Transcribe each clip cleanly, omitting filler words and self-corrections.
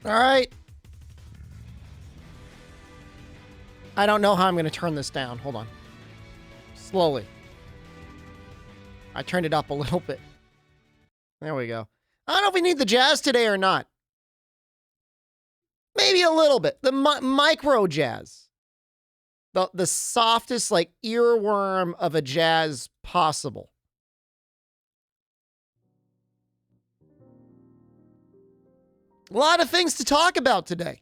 All right. I don't know how I'm going to turn this down. Hold on. Slowly. I turned it up a little bit. There we go. I don't know if we need the jazz today or not. Maybe a little bit. The micro jazz. The softest, like, earworm of a jazz possible. A lot of things to talk about today.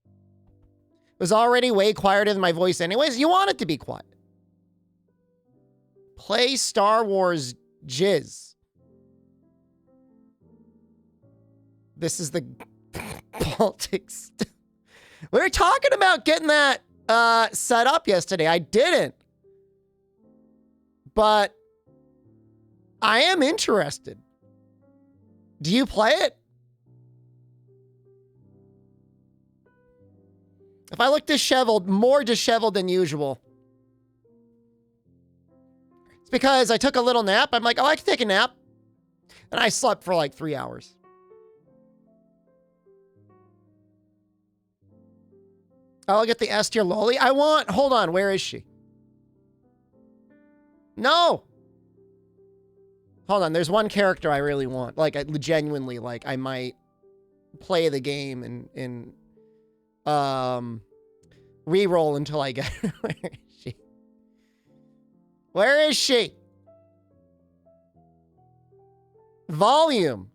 It was already way quieter than my voice anyways. You want it to be quiet. Play Star Wars Jizz. This is the politics. We were talking about getting that set up yesterday. I didn't. But I am interested. Do you play it? If I look disheveled, more disheveled than usual, it's because I took a little nap. I'm like, oh, I can take a nap. And I slept for like 3 hours. I'll get the S tier loli. Hold on, where is she? No. Hold on, there's one character I really want. Like, I genuinely, like, I might play the game and reroll until I get her. Where is she? Where is she? Volume.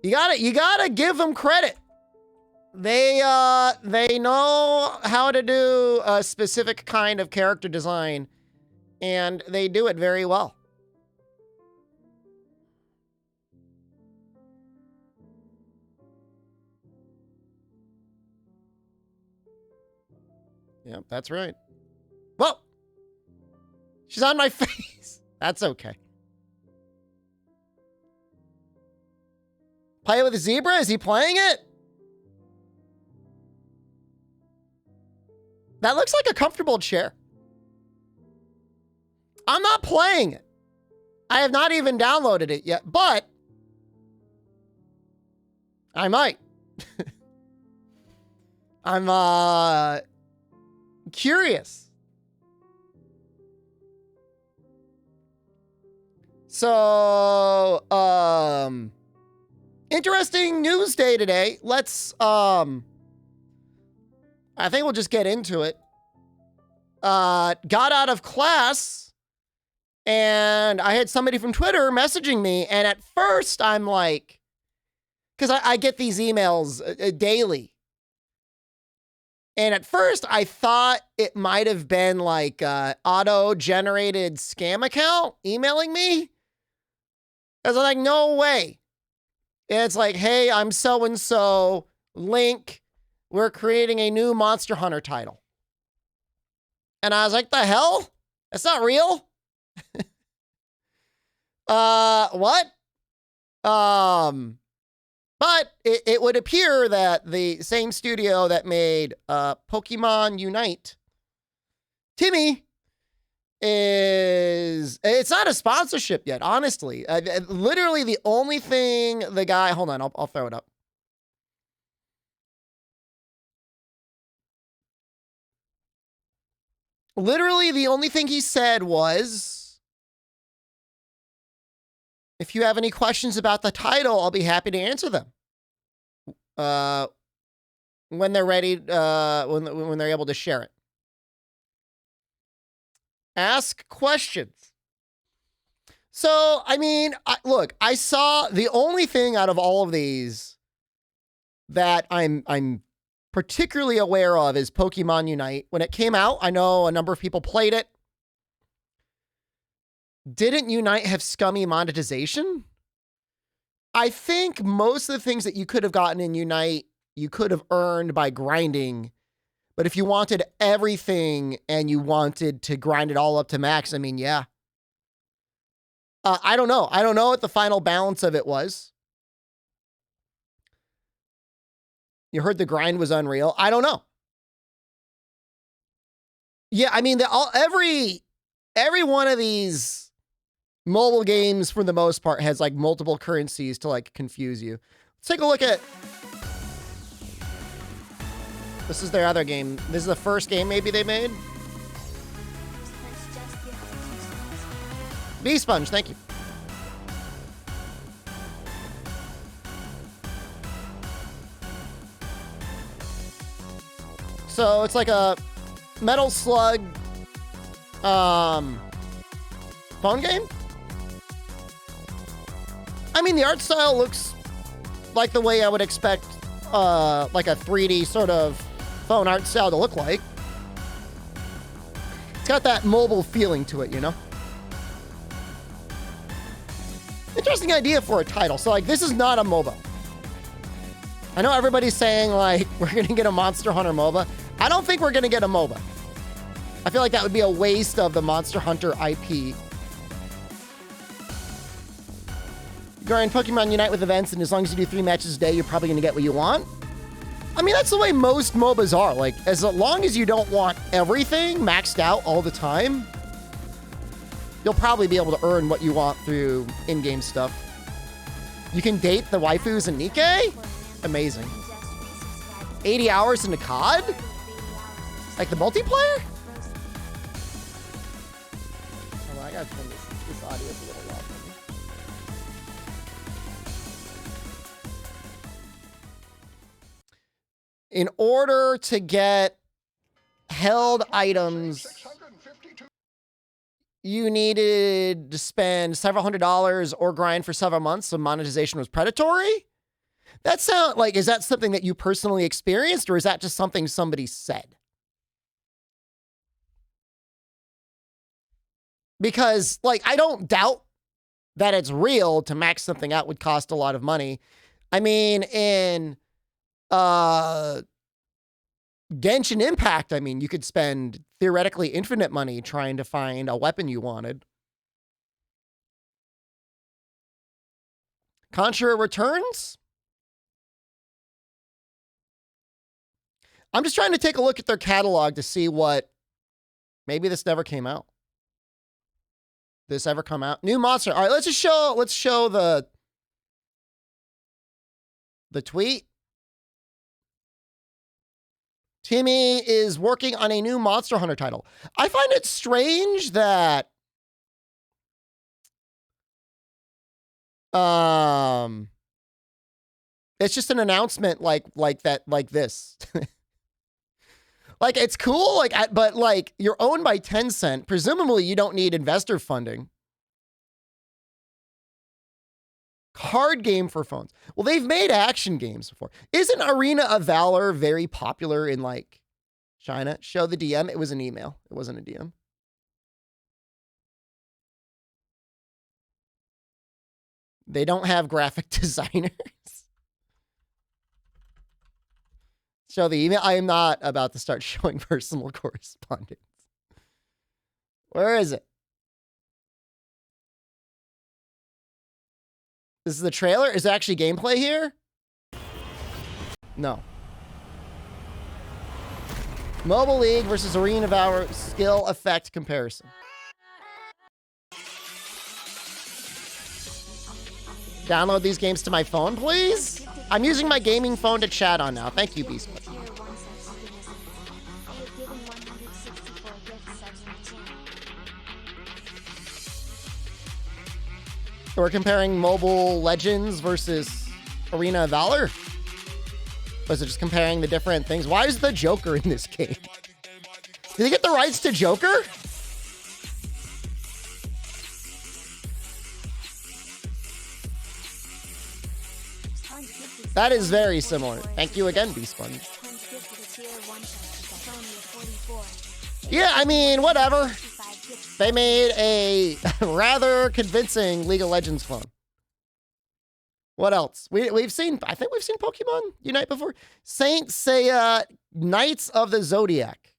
You gotta give them credit. They know how to do a specific kind of character design, and they do it very well. Yep, that's right. Whoa! She's on my face. That's okay. Play with a zebra? Is he playing it? That looks like a comfortable chair. I'm not playing it. I have not even downloaded it yet, but I might. I'm curious. So, interesting news day today. Let's, I think we'll just get into it. Got out of class, and I had somebody from Twitter messaging me, and at first I'm like, because I get these emails daily. And at first I thought it might have been like auto-generated scam account emailing me. I was like, no way. And it's like, hey, I'm so-and-so, link, we're creating a new Monster Hunter title. And I was like, the hell? That's not real? What? But it would appear that the same studio that made Pokemon Unite, Timmy, it's not a sponsorship yet, honestly. Literally the only thing the guy, hold on, I'll throw it up. Literally the only thing he said was, if you have any questions about the title, I'll be happy to answer them. When they're ready, when they're able to share it. Ask questions. So, I mean, look, I saw the only thing out of all of these that I'm particularly aware of is Pokemon Unite. When it came out, I know a number of people played it. Didn't Unite have scummy monetization? I think most of the things that you could have gotten in Unite, you could have earned by grinding. But if you wanted everything and you wanted to grind it all up to max, I mean, yeah. I don't know. I don't know what the final balance of it was. You heard the grind was unreal. I don't know. Yeah, I mean, every one of these mobile games, for the most part, has like multiple currencies to like confuse you. Let's take a look at... This is their other game. This is the first game maybe they made. Bee Sponge, thank you. So it's like a Metal Slug phone game. I mean, the art style looks like the way I would expect like a 3D sort of phone art style to look like. It's got that mobile feeling to it, you know? Interesting idea for a title. So, like, this is not a MOBA. I know everybody's saying, like, we're going to get a Monster Hunter MOBA. I don't think we're going to get a MOBA. I feel like that would be a waste of the Monster Hunter IP. Grind Pokemon Unite with events, and as long as you do 3 matches a day, you're probably going to get what you want. I mean, that's the way most MOBAs are. Like, as long as you don't want everything maxed out all the time, you'll probably be able to earn what you want through in-game stuff. You can date the waifus in Nikkei? Amazing. 80 hours into COD? Like the multiplayer? Hold on, I gotta turn this audio is a little loud for me. In order to get held items, you needed to spend several $100s or grind for several months, so monetization was predatory? That sound like, is that something that you personally experienced, or is that just something somebody said? Because, like, I don't doubt that it's real. To max something out would cost a lot of money. I mean, in Genshin Impact, I mean, you could spend theoretically infinite money trying to find a weapon you wanted. Contra returns? I'm just trying to take a look at their catalog to see what... Maybe this never came out. This ever come out? New monster. All right, let's show the tweet. Timmy is working on a new Monster Hunter title. I find it strange that it's just an announcement like this. Like, it's cool, like, but like, you're owned by Tencent. Presumably you don't need investor funding. Card game for phones. Well, they've made action games before. Isn't Arena of Valor very popular in, like, China? Show the DM. It was an email. It wasn't a DM. They don't have graphic designers. Show the email. I am not about to start showing personal correspondence. Where is it? This is the trailer? Is there actually gameplay here? No. Mobile League versus Arena of Valor skill effect comparison. Download these games to my phone, please? I'm using my gaming phone to chat on now. Thank you, Beast. We're comparing Mobile Legends versus Arena of Valor? Was it just comparing the different things? Why is the Joker in this game? Did they get the rights to Joker? That is very similar. Thank you again, B-Sponge. Yeah, I mean, whatever. They made a rather convincing League of Legends clone. What else? We've seen, I think we've seen Pokemon Unite before. Saint Seiya, Knights of the Zodiac.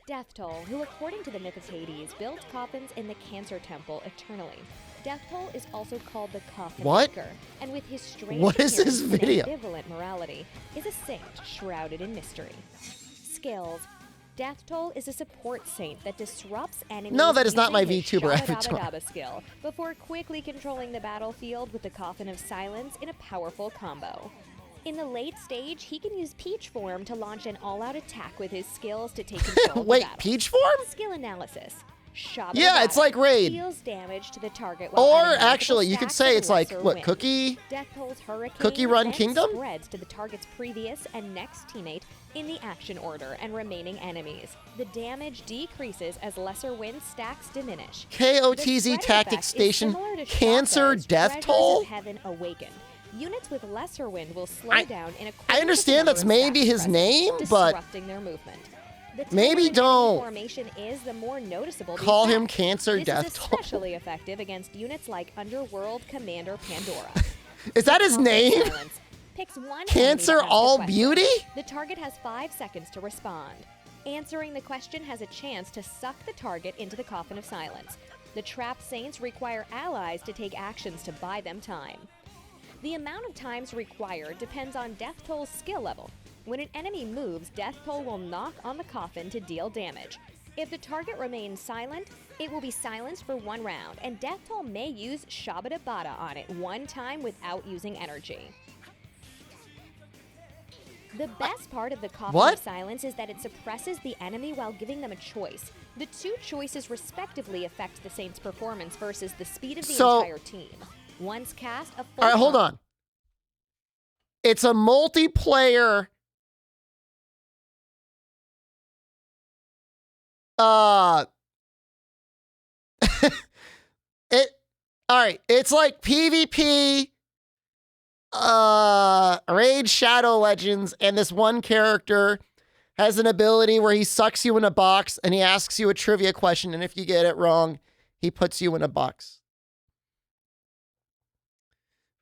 Death Toll, who according to the myth of Hades, built coffins in the Cancer Temple eternally. Death Toll is also called the Coffin Maker, and with his strange this video? ambivalent morality, is a saint shrouded in mystery. Skills. Death Toll is a support saint that disrupts enemies. No, that is not my using his VTuber Shabba-dabba-dabba avatar. skill before quickly controlling the battlefield with the Coffin of Silence in a powerful combo. In the late stage, he can use Peach form to launch an all-out attack with his skills to take control of the Wait, battle. Peach form? Skill analysis. Yeah, it's like Raid. Deals damage to the target while Or adding multiple actually, you could stacks say of it's like, lesser what, wins. Cookie? Death Toll's Hurricane Cookie Run then Kingdom? spreads to the target's previous and next teammate in the action order and remaining enemies. The damage decreases as lesser win stacks diminish. KOTZ Tactic Station, Cancer Death Toll? Of Heaven Awakened. Units with lesser wind will slow down in accordance I understand with the that's number of maybe stacks his present, name, but disrupting their movement. The maybe taller an enemy don't formation is, the more noticeable the call him effect. Cancer This Death is Toll. especially effective against units like Underworld Commander Pandora. Is that his Coffin of name? Silence picks one Cancer enemy to ask a All question. Beauty? The target has 5 seconds to respond. Answering the question has a chance to suck the target into the Coffin of Silence. The trapped saints require allies to take actions to buy them time. The amount of times required depends on Death Toll's skill level. When an enemy moves, Death Toll will knock on the coffin to deal damage. If the target remains silent, it will be silenced for 1 round, and Death Toll may use Shabba-dabba-dabba on it 1 time without using energy. The best part of the Coffin of Silence is that it suppresses the enemy while giving them a choice. The 2 choices respectively affect the Saint's performance versus the speed of the entire team. Once cast, a full... All right, hold on. It's a multiplayer... All right, it's like PvP, Raid Shadow Legends, and this one character has an ability where he sucks you in a box and he asks you a trivia question, and if you get it wrong, he puts you in a box.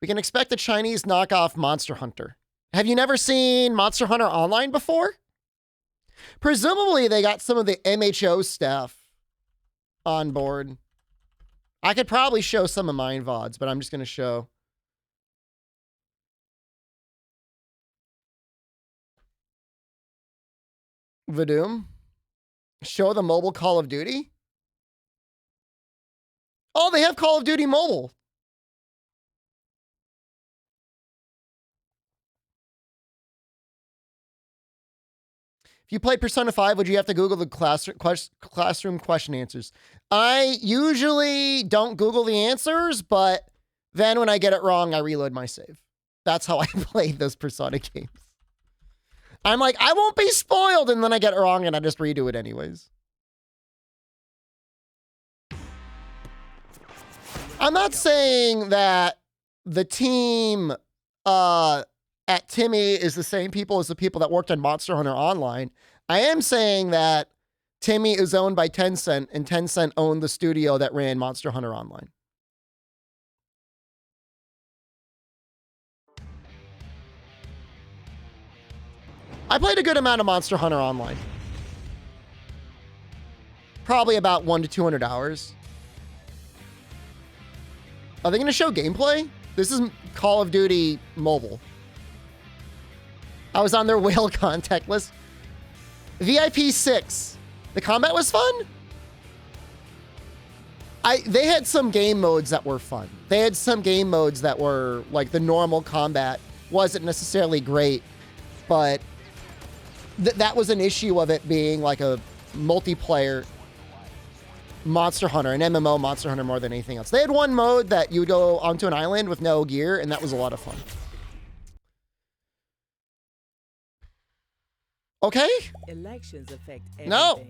We can expect a Chinese knockoff Monster Hunter. Have you never seen Monster Hunter Online before? Presumably, they got some of the MHO staff on board. I could probably show some of mine VODs, but I'm just going to show. Vadoom. Show the mobile Call of Duty. Oh, they have Call of Duty Mobile. If you played Persona 5, would you have to Google the classroom question answers? I usually don't Google the answers, but then when I get it wrong, I reload my save. That's how I play those Persona games. I'm like, I won't be spoiled, and then I get it wrong, and I just redo it anyways. I'm not saying that the team at Timmy is the same people as the people that worked on Monster Hunter Online. I am saying that Timmy is owned by Tencent, and Tencent owned the studio that ran Monster Hunter Online. I played a good amount of Monster Hunter Online. Probably about 100 to 200 hours. Are they going to show gameplay? This is Call of Duty Mobile. I was on their whale contact list. VIP 6. The combat was fun. They had some game modes that were fun. They had some game modes that were like the normal combat wasn't necessarily great, but that was an issue of it being like a multiplayer Monster Hunter, an MMO Monster Hunter more than anything else. They had one mode that you would go onto an island with no gear, and that was a lot of fun. Okay? Elections affect everything. No.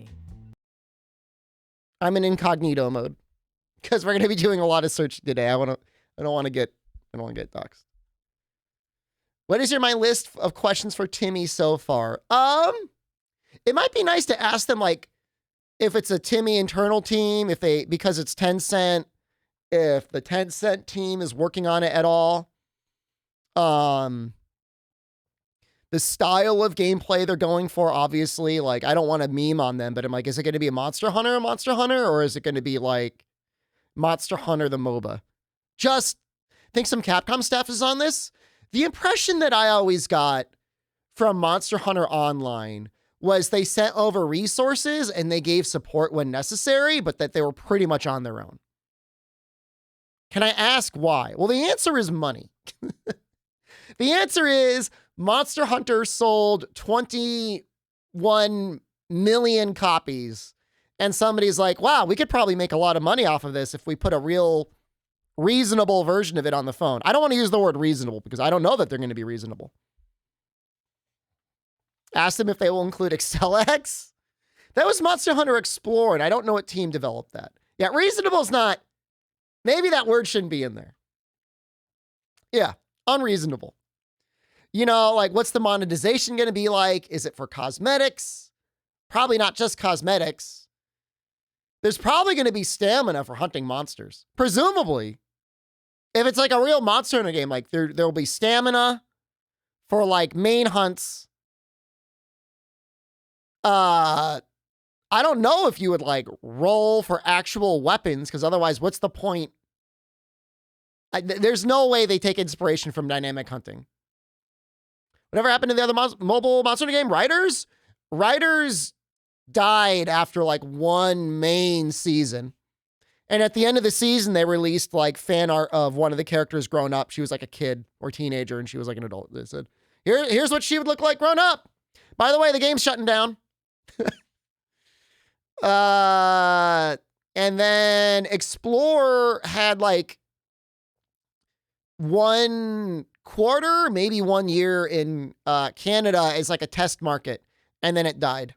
I'm in incognito mode because we're going to be doing a lot of searching today. I don't want to get doxxed. What is my list of questions for Timmy so far? It might be nice to ask them like if it's a Timmy internal team, because it's Tencent, if the Tencent team is working on it at all. The style of gameplay they're going for, obviously, like, I don't want to meme on them, but I'm like, is it going to be a Monster Hunter, or is it going to be like Monster Hunter the MOBA? Just think some Capcom staff is on this. The impression that I always got from Monster Hunter Online was they sent over resources and they gave support when necessary, but that they were pretty much on their own. Can I ask why? Well, the answer is money. The answer is Monster Hunter sold 21 million copies. And somebody's like, wow, we could probably make a lot of money off of this if we put a real reasonable version of it on the phone. I don't want to use the word reasonable because I don't know that they're going to be reasonable. Ask them if they will include AccelX. That was Monster Hunter Explorer, and I don't know what team developed that. Yeah, reasonable is not. Maybe that word shouldn't be in there. Yeah, unreasonable. You know, like, what's the monetization going to be like? Is it for cosmetics? Probably not just cosmetics. There's probably going to be stamina for hunting monsters. Presumably. If it's like a real Monster Hunter game, like there'll be stamina for like main hunts. I don't know if you would like roll for actual weapons, because otherwise, what's the point? There's no way they take inspiration from dynamic hunting. Whatever happened to the other mobile Monster Hunter game? Riders? Riders died after like one main season. And at the end of the season, they released like fan art of one of the characters grown up. She was like a kid or teenager, and she was like an adult. They said, here's what she would look like grown up. By the way, the game's shutting down. And then Explorer had like 1 quarter, maybe 1 year in Canada as like a test market, and then it died.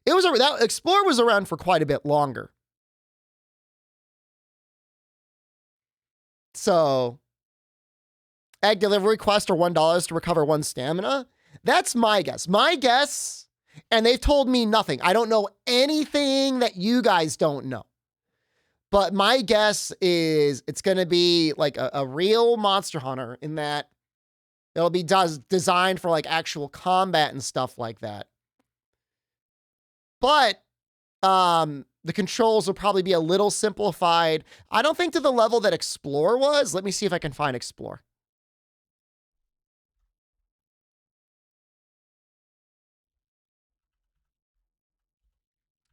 That Explorer was around for quite a bit longer. So, egg delivery request are $1 to recover 1 stamina. That's my guess. My guess, and they've told me nothing. I don't know anything that you guys don't know. But my guess is it's going to be like a real Monster Hunter in that it'll be designed for like actual combat and stuff like that. But the controls will probably be a little simplified. I don't think to the level that Explore was. Let me see if I can find Explore.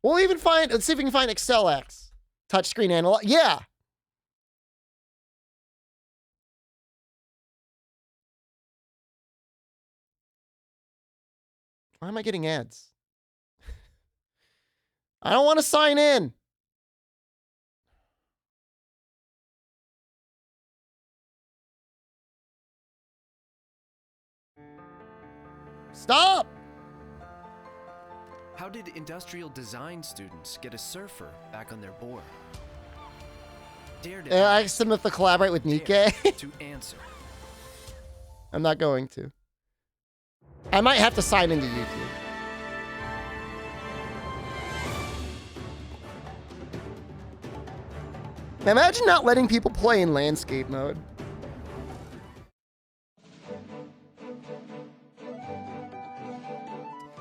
We'll even find, let's see if we can find AccelX. Touchscreen analog. Yeah. Why am I getting ads? I don't want to sign in. Stop. How did industrial design students get a surfer back on their board? Dare to I asked them if they collaborate with Nikkei. to answer. I'm not going to. I might have to sign into YouTube. Imagine not letting people play in landscape mode.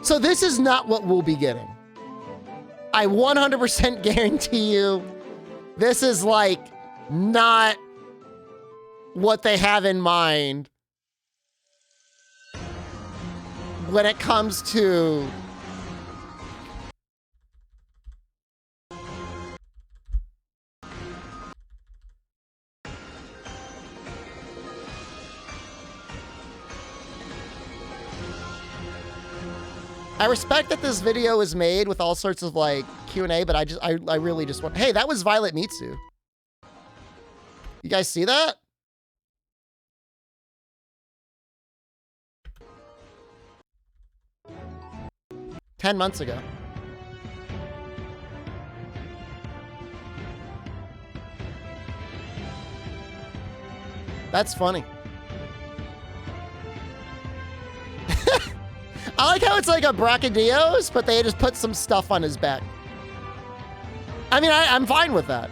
So this is not what we'll be getting. I 100% guarantee you this is like not what they have in mind when it comes to I respect that this video is made with all sorts of like Q&A, but I really just want, hey, that was Violet Mitsu. You guys see that? Ten months ago. That's funny. I like how it's like a Brachydios, but they just put some stuff on his back. I mean, I'm fine with that.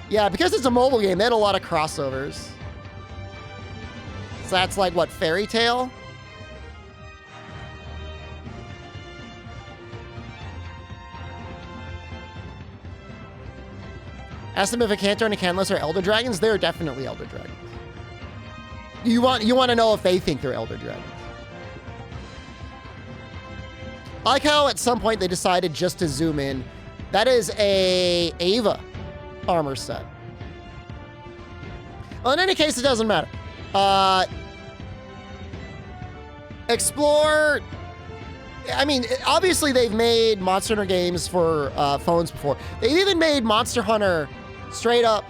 Yeah, because it's a mobile game, they had a lot of crossovers. So that's like, what, Fairy Tail? Ask them if a Cantor and a Canless are Elder Dragons. They're definitely Elder Dragons. You want to know if they think they're Elder Dragons. I like how at some point they decided just to zoom in. That is a Ava armor set. Well, in any case, it doesn't matter. Explore. I mean, obviously they've made Monster Hunter games for phones before. They've even made Monster Hunter straight up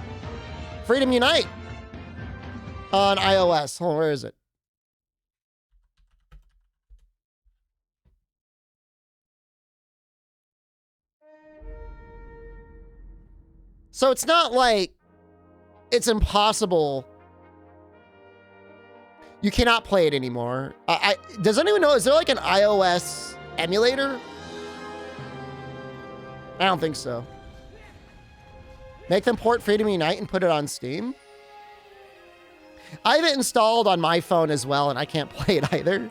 Freedom Unite on iOS. Hold on, where is it? So it's not like it's impossible. You cannot play it anymore. Does anyone know, is there like an iOS emulator? I don't think so. Make them port Freedom Unite and put it on Steam? I have it installed on my phone as well, and I can't play it either.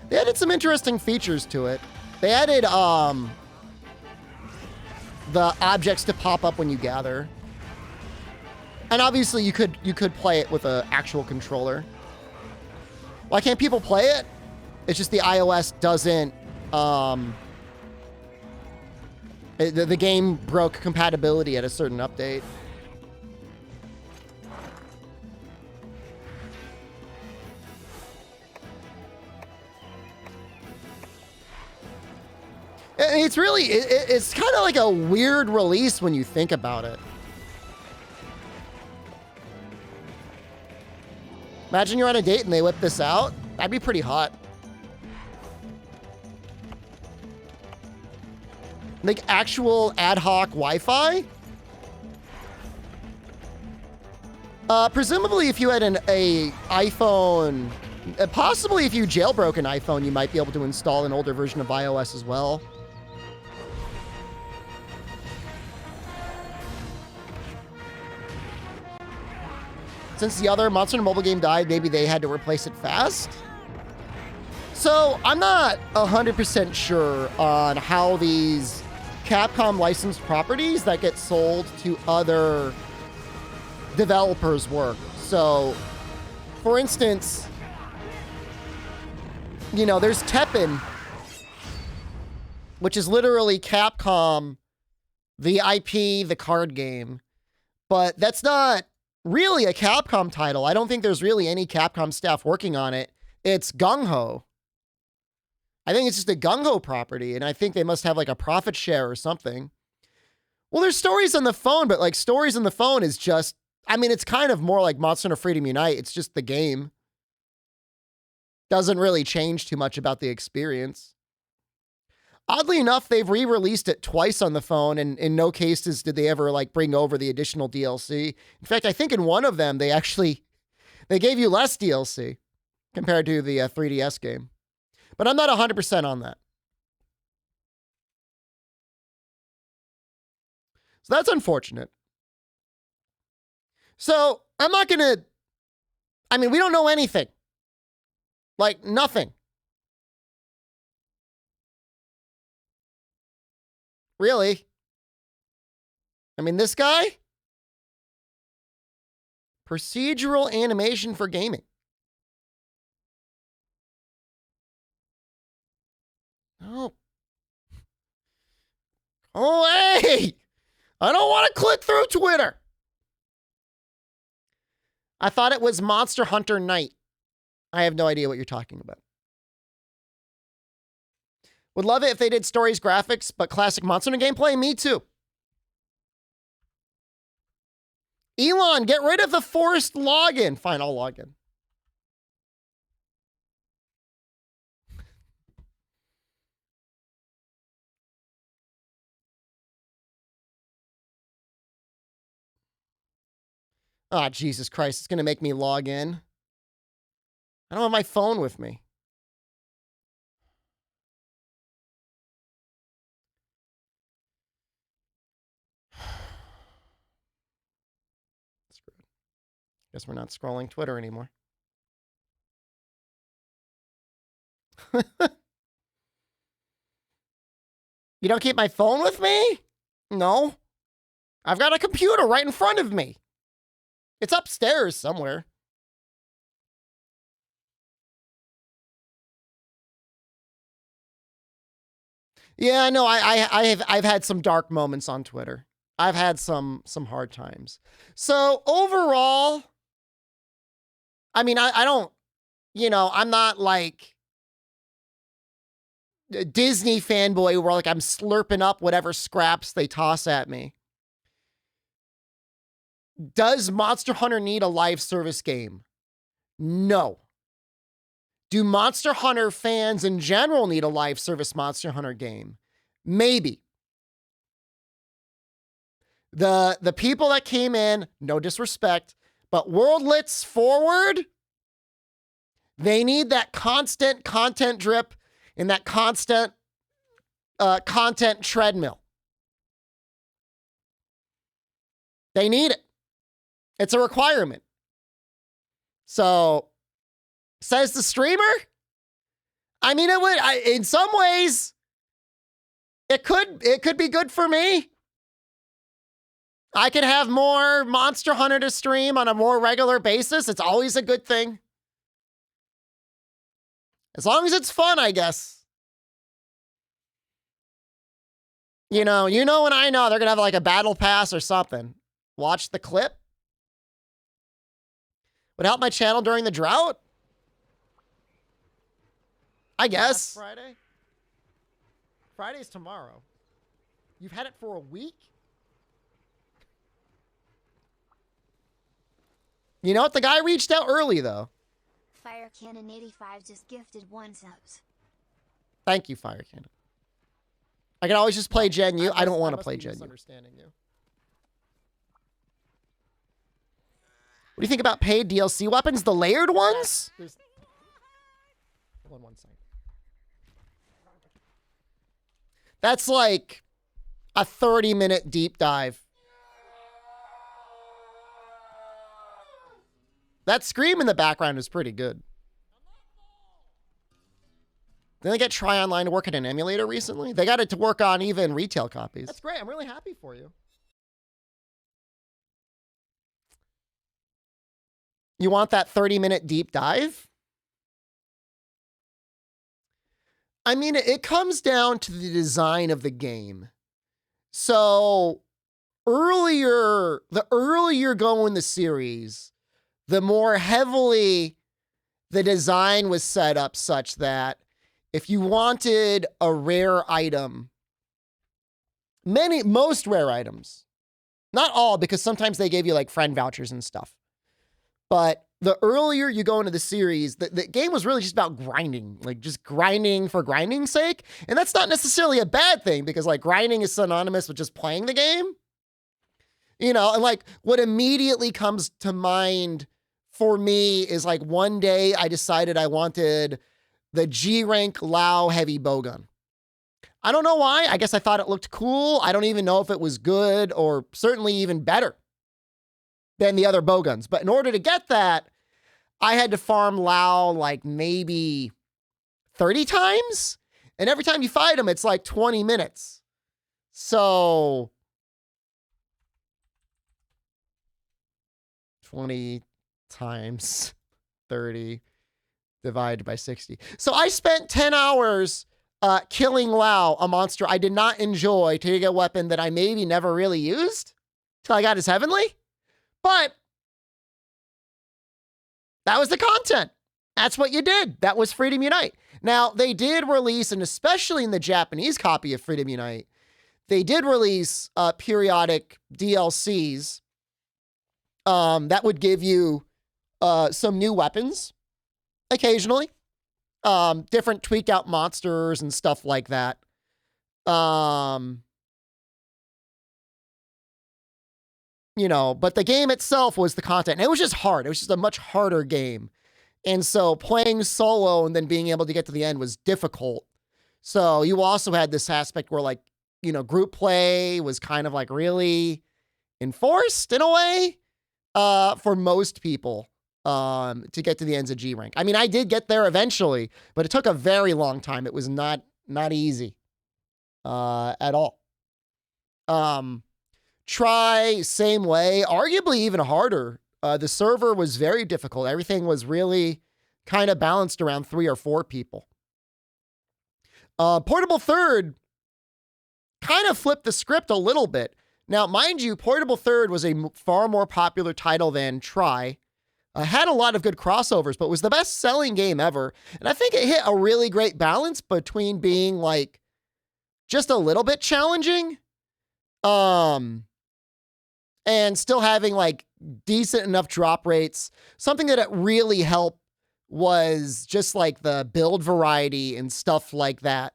They added some interesting features to it. They added the objects to pop up when you gather. And obviously you could play it with an actual controller. Why can't people play it? It's just the iOS doesn't the game broke compatibility at a certain update. It's really, it's kind of like a weird release when you think about it. Imagine you're on a date and they whip this out. That'd be pretty hot. Like actual ad hoc Wi-Fi? Presumably if you had an iPhone, possibly if you jailbroke an iPhone, you might be able to install an older version of iOS as well. Since the other Monster Hunter mobile game died, maybe they had to replace it fast. So I'm not 100% sure on how these Capcom licensed properties that get sold to other developers work. So, for instance, you know, there's Tekken, which is literally Capcom, the IP, the card game. But that's not really a Capcom title. I don't think there's really any Capcom staff working on it. It's Gung Ho. I think it's just a Gung Ho property, and I think they must have like a profit share or something. Well, there's Stories on the Phone, but like Stories on the Phone is just, I mean, it's kind of more like Monster Hunter Freedom Unite. It's just the game. Doesn't really change too much about the experience. Oddly enough, they've re-released it twice on the phone, and in no cases did they ever like bring over the additional DLC. In fact, I think in one of them, they gave you less DLC compared to the 3DS game. But I'm not 100% on that. So that's unfortunate. So I'm not going to, I mean, we don't know anything. Like nothing. Really? I mean, this guy? Procedural animation for gaming. Oh. Oh, hey! I don't want to click through Twitter. I thought it was Monster Hunter Night. I have no idea what you're talking about. Would love it if they did stories, graphics, but classic Monster Hunter gameplay. Me too. Elon, get rid of the forced login. Fine, I'll log in. Oh, Jesus Christ. It's going to make me log in. I don't have my phone with me. Screwed. Guess we're not scrolling Twitter anymore. You don't keep my phone with me? No. I've got a computer right in front of me. It's upstairs somewhere. Yeah, no, I've had some dark moments on Twitter. I've had some hard times. So overall, I mean, I don't, I'm not like a Disney fanboy where like I'm slurping up whatever scraps they toss at me. Does Monster Hunter need a live service game? No. Do Monster Hunter fans in general need a live service Monster Hunter game? Maybe. The people that came in, no disrespect, but Worldlets forward, they need that constant content drip and that constant content treadmill. They need it. It's a requirement. So, says the streamer? I mean, it would, in some ways, it could be good for me. I could have more Monster Hunter to stream on a more regular basis. It's always a good thing. As long as it's fun, I guess. You know, and I know they're going to have like a battle pass or something. Watch the clip. Would help my channel during the drought? I guess. Friday? Friday's tomorrow. You've had it for a week? You know what? The guy reached out early, though. Fire Cannon 85 just gifted 1 subs. Thank you, Fire Cannon. I can always just play Gen U. I don't want to play Gen U. What do you think about paid DLC weapons? The layered ones? Hold on one second. That's like a 30-minute deep dive. That scream in the background is pretty good. Didn't they get Try Online to work at an emulator recently? They got it to work on even retail copies. That's great. I'm really happy for you. You want that 30-minute deep dive? I mean, it comes down to the design of the game. So, the earlier go in the series, the more heavily the design was set up such that if you wanted a rare item, most rare items, not all, because sometimes they gave you like friend vouchers and stuff. But the earlier you go into the series, the game was really just about grinding, like just grinding for grinding's sake. And that's not necessarily a bad thing because like grinding is synonymous with just playing the game. You know, and like what immediately comes to mind for me is like one day I decided I wanted the G rank Lao heavy bowgun. I don't know why. I guess I thought it looked cool. I don't even know if it was good or certainly even better than the other bowguns. But in order to get that, I had to farm Lao like maybe 30 times. And every time you fight him, it's like 20 minutes. So 20 times 30 divided by 60. So I spent 10 hours killing Lao, a monster I did not enjoy, to get a weapon that I maybe never really used till I got his heavenly. But that was the content. That's what you did. That was Freedom Unite. Now, they did release, and especially in the Japanese copy of Freedom Unite, they did release periodic DLCs that would give you some new weapons occasionally. Different tweaked out monsters and stuff like that. You know, but the game itself was the content. And it was just hard. It was just a much harder game. And so playing solo and then being able to get to the end was difficult. So you also had this aspect where like, you know, group play was kind of like really enforced in a way for most people. to get to the ends of G rank. I mean, I did get there eventually, but it took a very long time. It was not easy at all. Try, same way, arguably even harder. The server was very difficult. Everything was really kind of balanced around 3 or 4 people. Portable Third kind of flipped the script a little bit. Now, mind you, Portable Third was a far more popular title than Try. Had a lot of good crossovers, but was the best-selling game ever. And I think it hit a really great balance between being, like, just a little bit challenging, and still having, like, decent enough drop rates. Something that it really helped was just, like, the build variety and stuff like that.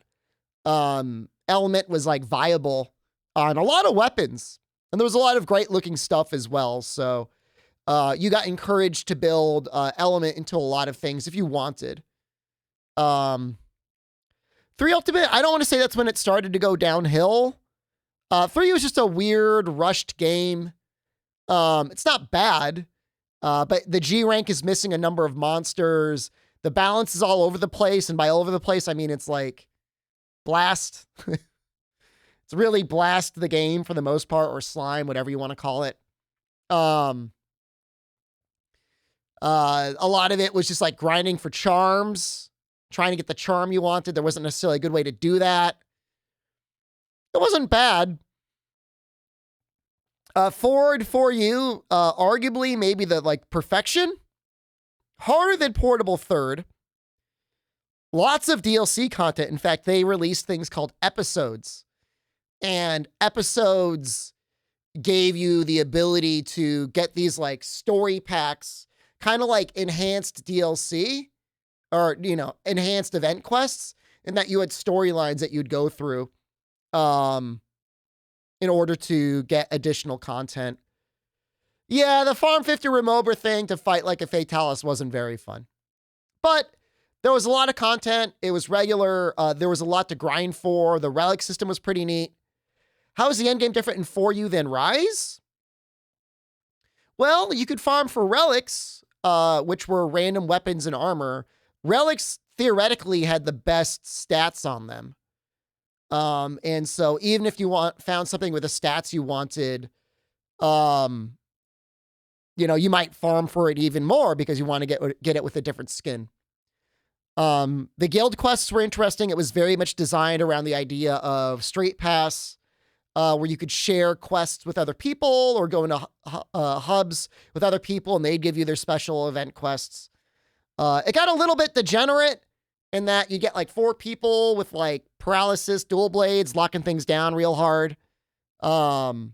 Element was, like, viable on a lot of weapons. And there was a lot of great-looking stuff as well, so you got encouraged to build Element into a lot of things if you wanted. 3 Ultimate, I don't want to say that's when it started to go downhill. 3 was just a weird, rushed game. It's not bad, but the G rank is missing a number of monsters. The balance is all over the place, and by all over the place, I mean it's like Blast. It's really Blast the game for the most part, or Slime, whatever you want to call it. A lot of it was just like grinding for charms, trying to get the charm you wanted. There wasn't necessarily a good way to do that. It wasn't bad. Forward for you, arguably maybe the like perfection. Harder than Portable Third. Lots of DLC content. In fact, they released things called episodes. And episodes gave you the ability to get these like story packs, kind of like enhanced DLC or, you know, enhanced event quests, and that you had storylines that you'd go through in order to get additional content. Yeah, the Farm 50 Remover thing to fight like a Fatalis wasn't very fun. But there was a lot of content. It was regular. There was a lot to grind for. The relic system was pretty neat. How is the endgame different in For You than Rise? Well, you could farm for relics, which were random weapons and armor. Relics theoretically had the best stats on them. And so even if you found something with the stats you wanted, you know, you might farm for it even more because you want to get it with a different skin. The guild quests were interesting. It was very much designed around the idea of straight pass, where you could share quests with other people or go into hubs with other people, and they'd give you their special event quests. It got a little bit degenerate in that you get like 4 people with like paralysis, dual blades, locking things down real hard. So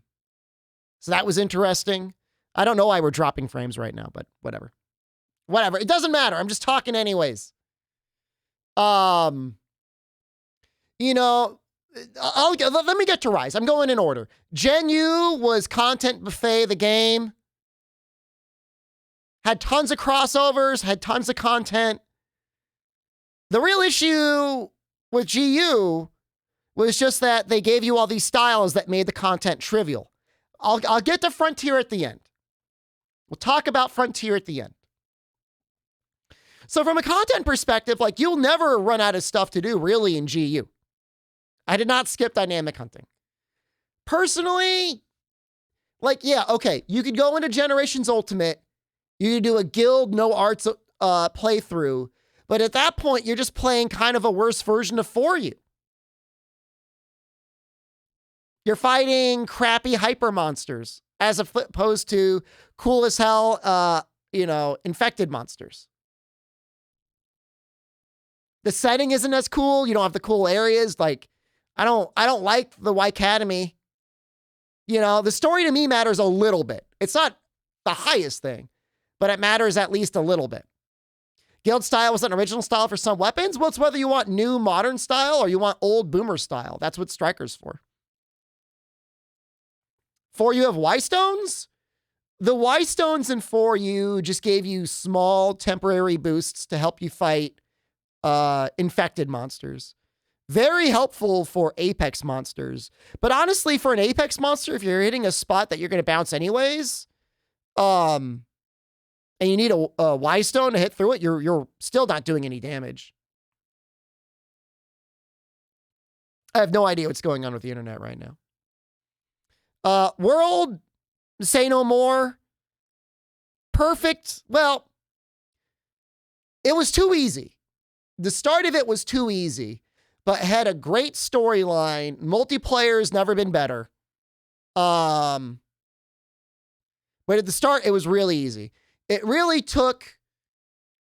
that was interesting. I don't know why we're dropping frames right now, but whatever. Whatever. It doesn't matter. I'm just talking anyways. You know, let me get to Rise. I'm going in order. Gen U was content buffet, the game. Had tons of crossovers, had tons of content. The real issue with GU was just that they gave you all these styles that made the content trivial. I'll get to Frontier at the end. We'll talk about Frontier at the end. So from a content perspective, like you'll never run out of stuff to do really in GU. I did not skip dynamic hunting. Personally, like, yeah, okay, you could go into Generations Ultimate, you could do a guild, no arts playthrough, but at that point, you're just playing kind of a worse version of For You. You're fighting crappy hyper monsters as opposed to cool as hell, you know, infected monsters. The setting isn't as cool. You don't have the cool areas. Like, I don't like the Y Academy. You know, the story to me matters a little bit. It's not the highest thing, but it matters at least a little bit. Guild style was an original style for some weapons. Well, it's whether you want new modern style or you want old boomer style. That's what Striker's for. For You have Y Stones. The Y Stones in For You just gave you small temporary boosts to help you fight infected monsters. Very helpful for Apex monsters. But honestly, for an Apex monster, if you're hitting a spot that you're going to bounce anyways, and and you need a Y stone to hit through it, you're still not doing any damage. I have no idea what's going on with the internet right now. World, say no more. Perfect. Well, it was too easy. The start of it was too easy, but had a great storyline. Multiplayer's never been better. But at the start, it was really easy. It really took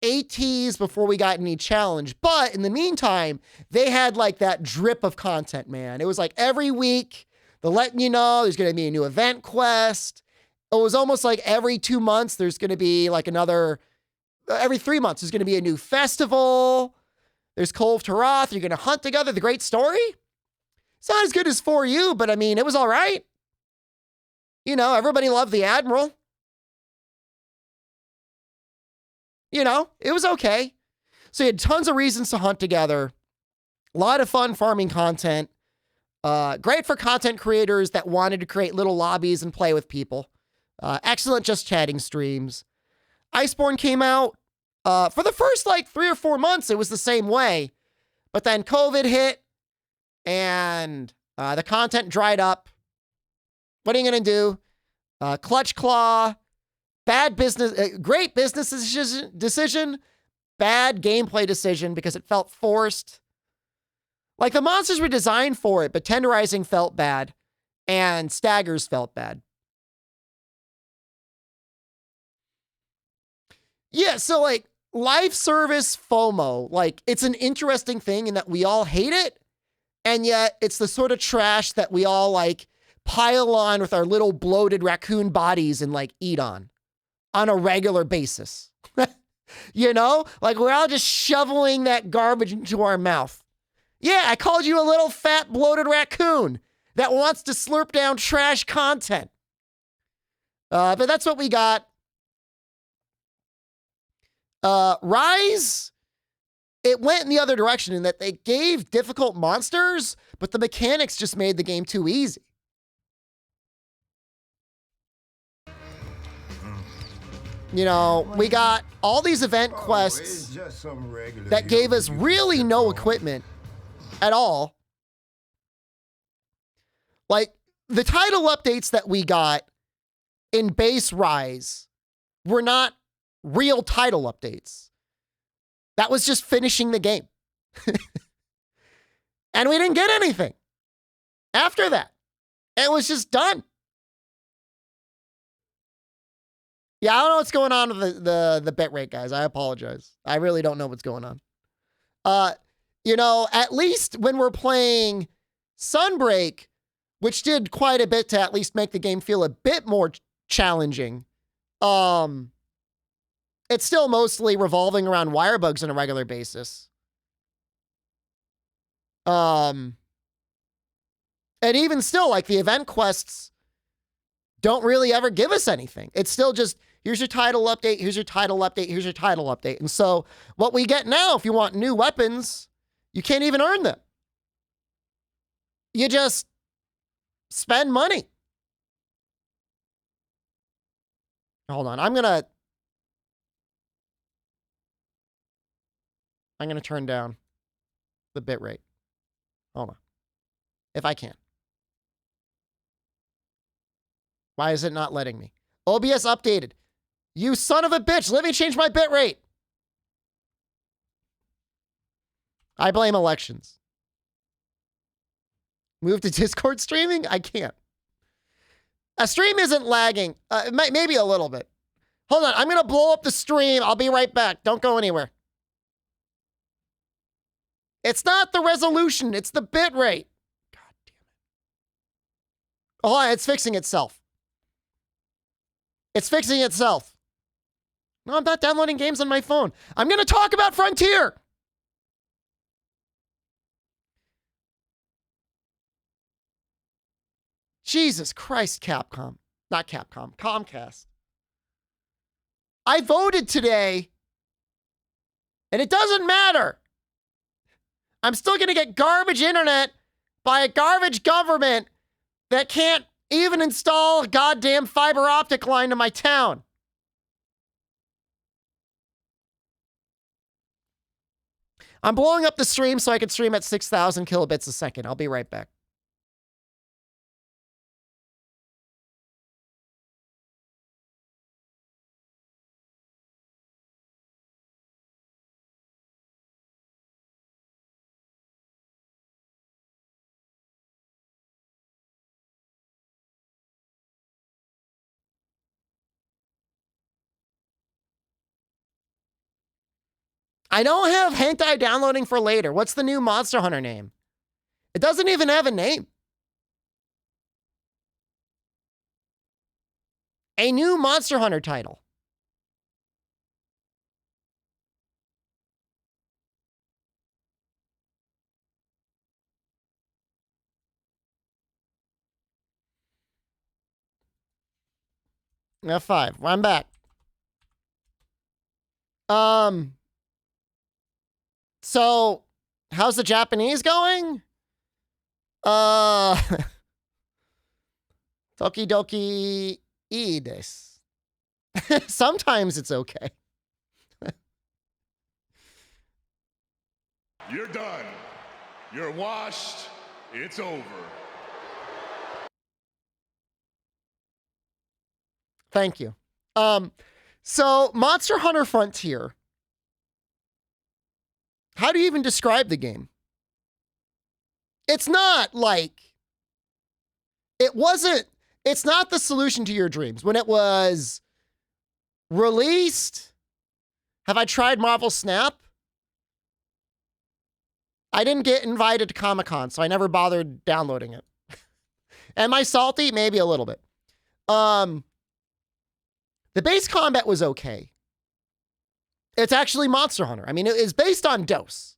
ATs before we got any challenge. But in the meantime, they had like that drip of content, man. It was like every week, they're letting you know there's going to be a new event quest. It was almost like every 2 months, there's going to be like every 3 months, there's going to be a new festival. There's Cove Taroth. You're going to hunt together. The great story. It's not as good as For You, but I mean, it was all right. You know, everybody loved the Admiral. You know, it was okay. So you had tons of reasons to hunt together. A lot of fun farming content. Great for content creators that wanted to create little lobbies and play with people. Excellent just chatting streams. Iceborne came out. For the first like 3 or 4 months, it was the same way. But then COVID hit and the content dried up. What are you going to do? Clutch Claw. Bad business, great business decision, bad gameplay decision because it felt forced. Like the monsters were designed for it, but tenderizing felt bad and staggers felt bad. Yeah, so like live service FOMO, like it's an interesting thing in that we all hate it, and yet it's the sort of trash that we all like pile on with our little bloated raccoon bodies and like eat on a regular basis. You know, like we're all just shoveling that garbage into our mouth. Yeah, I called you a little fat bloated raccoon that wants to slurp down trash content. But that's what we got. Rise, it went in the other direction in that they gave difficult monsters, but the mechanics just made the game too easy. You know, we got all these event quests that gave us really no equipment at all. Like, the title updates that we got in base Rise were not real title updates. That was just finishing the game. And we didn't get anything after that. It was just done. Yeah, I don't know what's going on with the bitrate, guys. I apologize. I really don't know what's going on. You know, at least when we're playing Sunbreak, which did quite a bit to at least make the game feel a bit more challenging, it's still mostly revolving around wire bugs on a regular basis. And even still, like the event quests don't really ever give us anything. It's still just, here's your title update, here's your title update, here's your title update. And so what we get now, if you want new weapons, you can't even earn them. You just spend money. Hold on, I'm gonna turn down the bitrate. Hold on. If I can. Why is it not letting me? OBS updated. You son of a bitch. Let me change my bitrate. I blame elections. Move to Discord streaming? I can't. A stream isn't lagging. Maybe a little bit. Hold on. I'm going to blow up the stream. I'll be right back. Don't go anywhere. It's not the resolution. It's the bitrate. God damn it. Hold on. It's fixing itself. It's fixing itself. No, I'm not downloading games on my phone. I'm going to talk about Frontier. Jesus Christ, Capcom. Not Capcom, Comcast. I voted today, and it doesn't matter. I'm still going to get garbage internet by a garbage government that can't even install a goddamn fiber optic line to my town. I'm blowing up the stream so I can stream at 6,000 kilobits a second. I'll be right back. I don't have hentai downloading for later. What's the new Monster Hunter name? It doesn't even have a name. A new Monster Hunter title. F5. I'm back. So, how's the Japanese going? Toki doki ii desu. Sometimes it's okay. You're done. You're washed. It's over. Thank you. So Monster Hunter Frontier. How do you even describe the game? It's not like, it's not the solution to your dreams. When it was released, have I tried Marvel Snap? I didn't get invited to Comic-Con, so I never bothered downloading it. Am I salty? Maybe a little bit. The base combat was okay. It's actually Monster Hunter. I mean, it is based on DOS.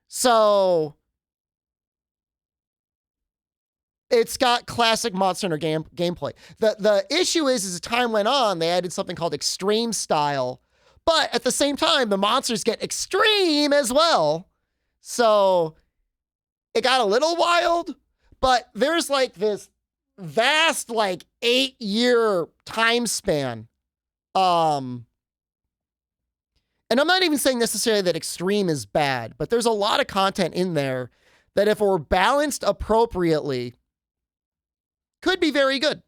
So it's got classic Monster Hunter gameplay. The issue is, as time went on, they added something called extreme style. But at the same time, the monsters get extreme as well. So it got a little wild. But there's like this vast, like 8-year time span. And I'm not even saying necessarily that extreme is bad, but there's a lot of content in there that if we're balanced appropriately, could be very good.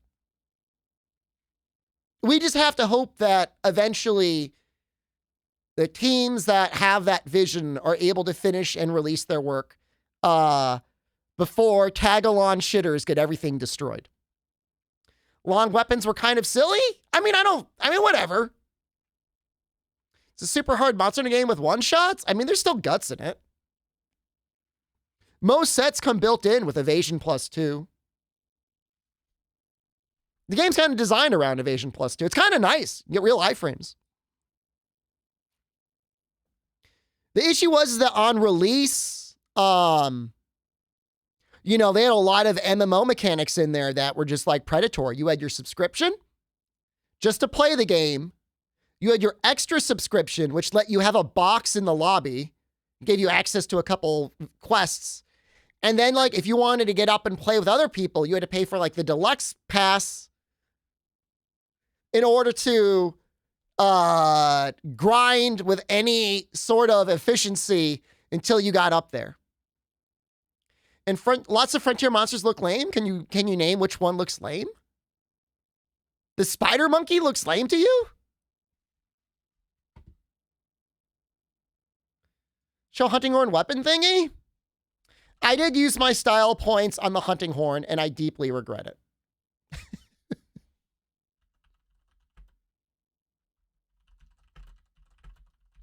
We just have to hope that eventually the teams that have that vision are able to finish and release their work before tag-along shitters get everything destroyed. Long weapons were kind of silly. I mean, whatever. It's a super hard Monster Hunter game with one-shots. I mean, there's still guts in it. Most sets come built in with Evasion +2. The game's kind of designed around Evasion +2. It's kind of nice. You get real iframes. The issue was that on release, they had a lot of MMO mechanics in there that were just like predatory. You had your subscription just to play the game. You had your extra subscription, which let you have a box in the lobby, gave you access to a couple quests. And then, like, if you wanted to get up and play with other people, you had to pay for, like, the deluxe pass in order to grind with any sort of efficiency until you got up there. And lots of Frontier monsters look lame. Can you name which one looks lame? The spider monkey looks lame to you? Show hunting horn weapon thingy? I did use my style points on the hunting horn, and I deeply regret it.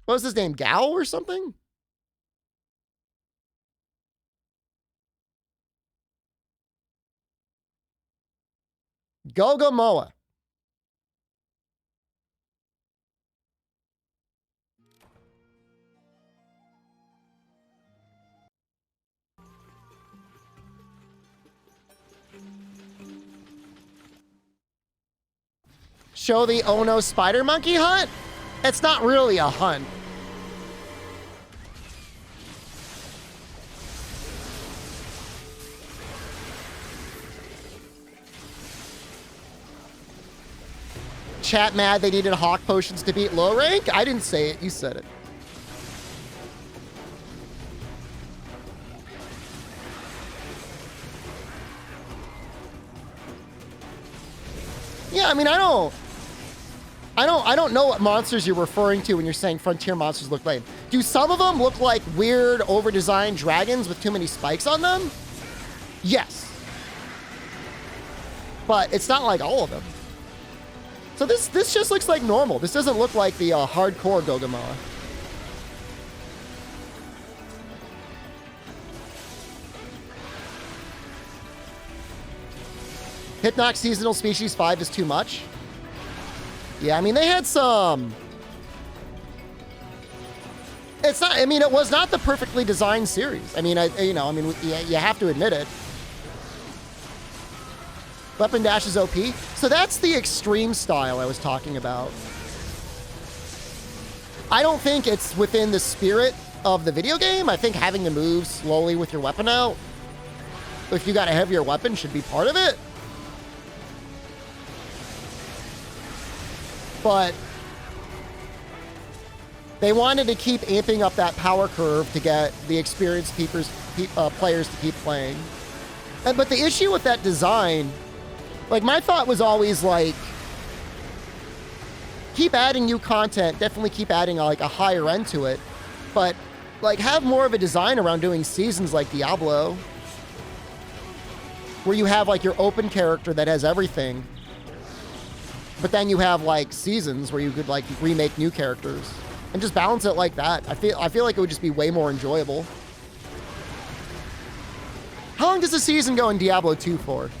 What was his name? Gao or something? Gogomoa. Show the Ono spider monkey hunt? It's not really a hunt. Chat mad they needed hawk potions to beat low rank? I didn't say it, you said it. Yeah, I mean, I don't know what monsters you're referring to when you're saying frontier monsters look lame. Do some of them look like weird, over-designed dragons with too many spikes on them? Yes. But it's not like all of them. So this just looks like normal. This doesn't look like the hardcore Gogamoa. Hitnock Seasonal Species 5 is too much. Yeah, I mean, they had some... It's not, I mean, it was not the perfectly designed series. I mean, you have to admit it. Weapon Dash is OP. So that's the extreme style I was talking about. I don't think it's within the spirit of the video game. I think having to move slowly with your weapon out, if you got a heavier weapon, should be part of it. But they wanted to keep amping up that power curve to get the experienced players to keep playing. But the issue with that design, like, my thought was always, like, keep adding new content, definitely keep adding, like, a higher end to it, but, like, have more of a design around doing seasons like Diablo, where you have, like, your open character that has everything, but then you have, like, seasons where you could, like, remake new characters and just balance it like that. I feel like it would just be way more enjoyable. How long does a season go in Diablo 2 for?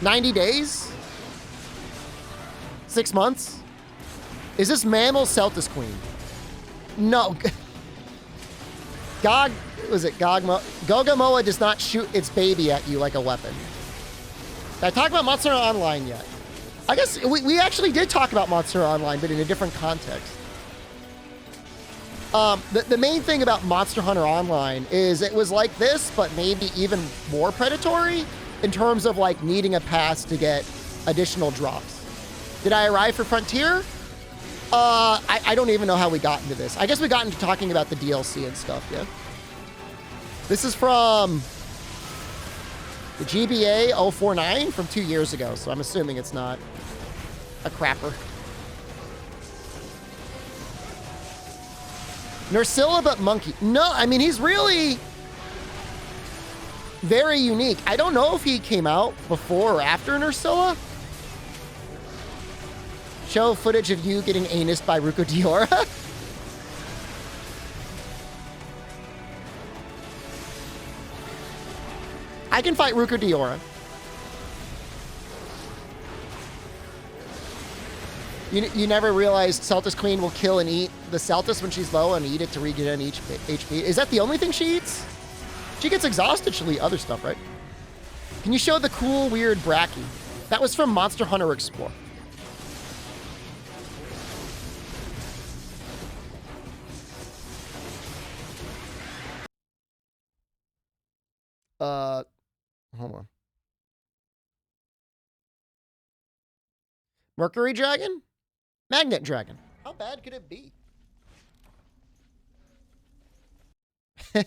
90 days? 6 months? Is this Mammal Celtis Queen? No. Gogamoa does not shoot its baby at you like a weapon. Did I talk about Monster Hunter Online yet? I guess we actually did talk about Monster Hunter Online, but in a different context. The main thing about Monster Hunter Online is it was like this, but maybe even more predatory in terms of, like, needing a pass to get additional drops. Did I arrive for Frontier? I don't even know how we got into this. I guess we got into talking about the DLC and stuff, yeah? This is from the GBA 049 from 2 years ago, so I'm assuming it's not a crapper. Nursilla but monkey. No, I mean, he's really very unique. I don't know if he came out before or after Nursilla. Show footage of you getting anused by Ruko Diora. I can fight Ruko Diora. You never realized Celtis Queen will kill and eat the Celtis when she's low and eat it to regain HP. Is that the only thing she eats? She gets exhausted, she'll eat other stuff, right? Can you show the cool, weird Bracky? That was from Monster Hunter Explore. Hold on. Mercury Dragon? Magnet Dragon. How bad could it be? All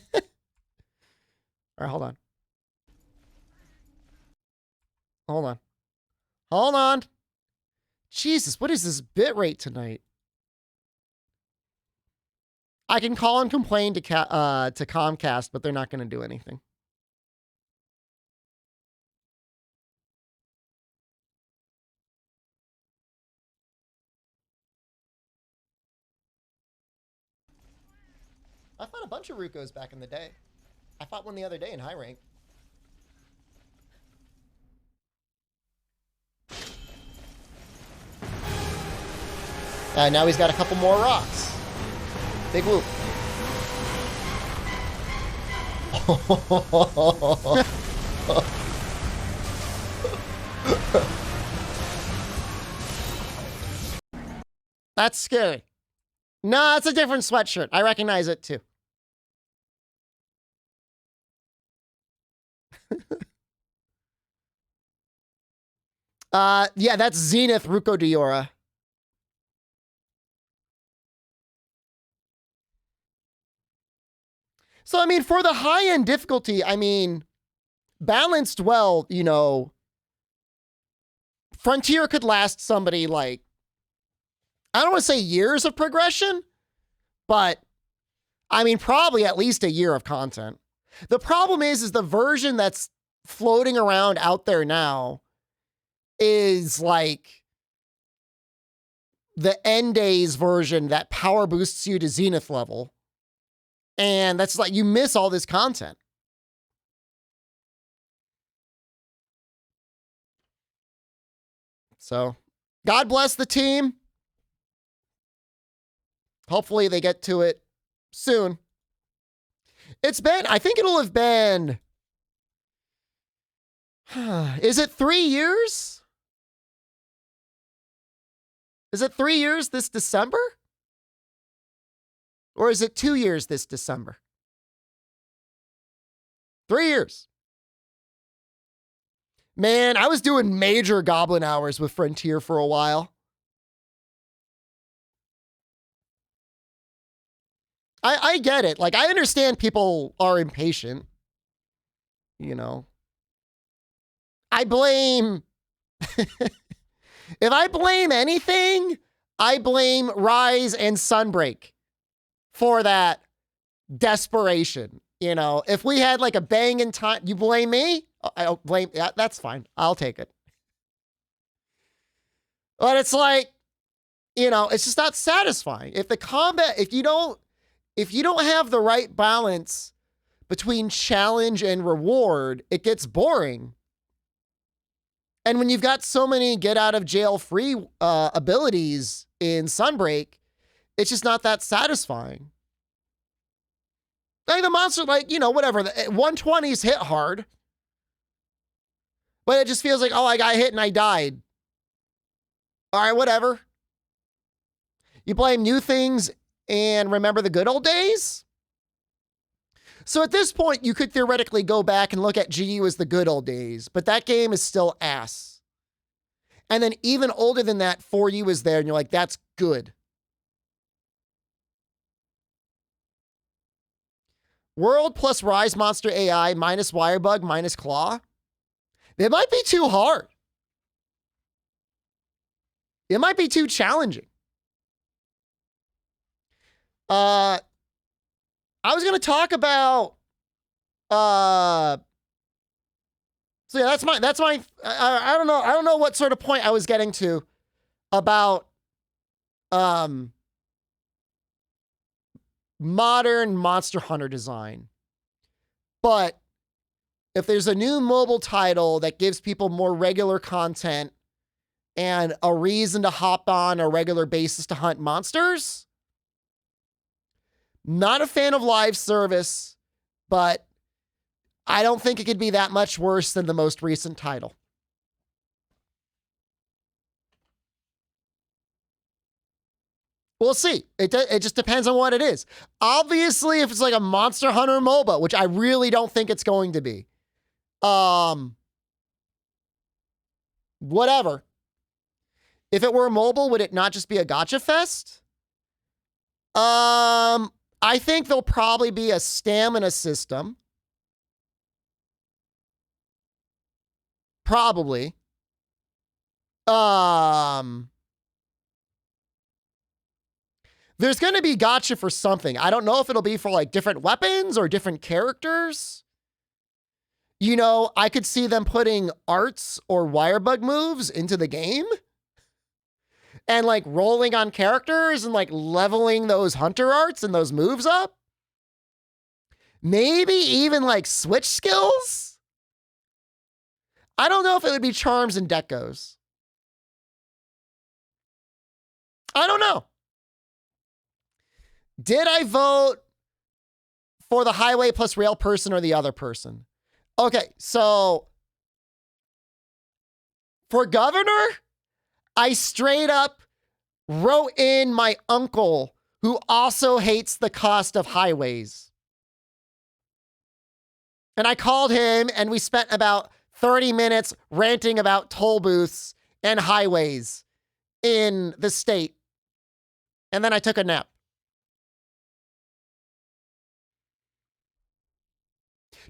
right, hold on. Hold on. Jesus, what is this bit rate tonight? I can call and complain to Comcast, but they're not going to do anything. I fought a bunch of Rukos back in the day. I fought one the other day in high rank. Now he's got a couple more rocks. Big whoop. That's scary. No, it's a different sweatshirt. I recognize it too. Yeah, that's Zenith Ruko Diora. So, I mean, for the high-end difficulty, I mean, balanced well, you know, Frontier could last somebody like, I don't want to say years of progression, but I mean, probably at least a year of content. The problem is the version that's floating around out there now is like the end days version that power boosts you to zenith level. And that's like, you miss all this content. So, God bless the team. Hopefully they get to it soon. I think it'll have been, is it 3 years? Is it 3 years this December? Or is it 2 years this December? 3 years. Man, I was doing major goblin hours with Frontier for a while. I get it. Like, I understand people are impatient. You know. I blame... If I blame anything, I blame Rise and Sunbreak for that desperation. You know, if we had like a banging time, you blame me? I blame, yeah, that's fine. I'll take it. But it's like, you know, it's just not satisfying. If the combat, if you don't have the right balance between challenge and reward, it gets boring. And when you've got so many get out of jail free abilities in Sunbreak, it's just not that satisfying. Like the monster, like, you know, whatever, the 120s hit hard. But it just feels like, oh, I got hit and I died. All right, whatever. You blame new things and remember the good old days? So at this point, you could theoretically go back and look at GU as the good old days, but that game is still ass. And then even older than that, 4U is there, and you're like, that's good. World plus Rise Monster AI minus Wirebug minus Claw. It might be too hard. It might be too challenging. I was going to talk about, so yeah, that's my, I don't know what sort of point I was getting to about, modern Monster Hunter design. But if there's a new mobile title that gives people more regular content and a reason to hop on a regular basis to hunt monsters, not a fan of live service, but I don't think it could be that much worse than the most recent title. We'll see. It just depends on what it is. Obviously, if it's like a Monster Hunter MOBA, which I really don't think it's going to be, whatever. If it were mobile, would it not just be a gotcha fest? I think there'll probably be a stamina system. Probably. There's going to be gotcha for something. I don't know if it'll be for like different weapons or different characters. You know, I could see them putting arts or Wirebug moves into the game. And like rolling on characters and like leveling those hunter arts and those moves up. Maybe even like switch skills. I don't know if it would be charms and decos. I don't know. Did I vote for the highway plus rail person or the other person? Okay, so for governor, I straight up wrote in my uncle who also hates the cost of highways. And I called him and we spent about 30 minutes ranting about toll booths and highways in the state. And then I took a nap.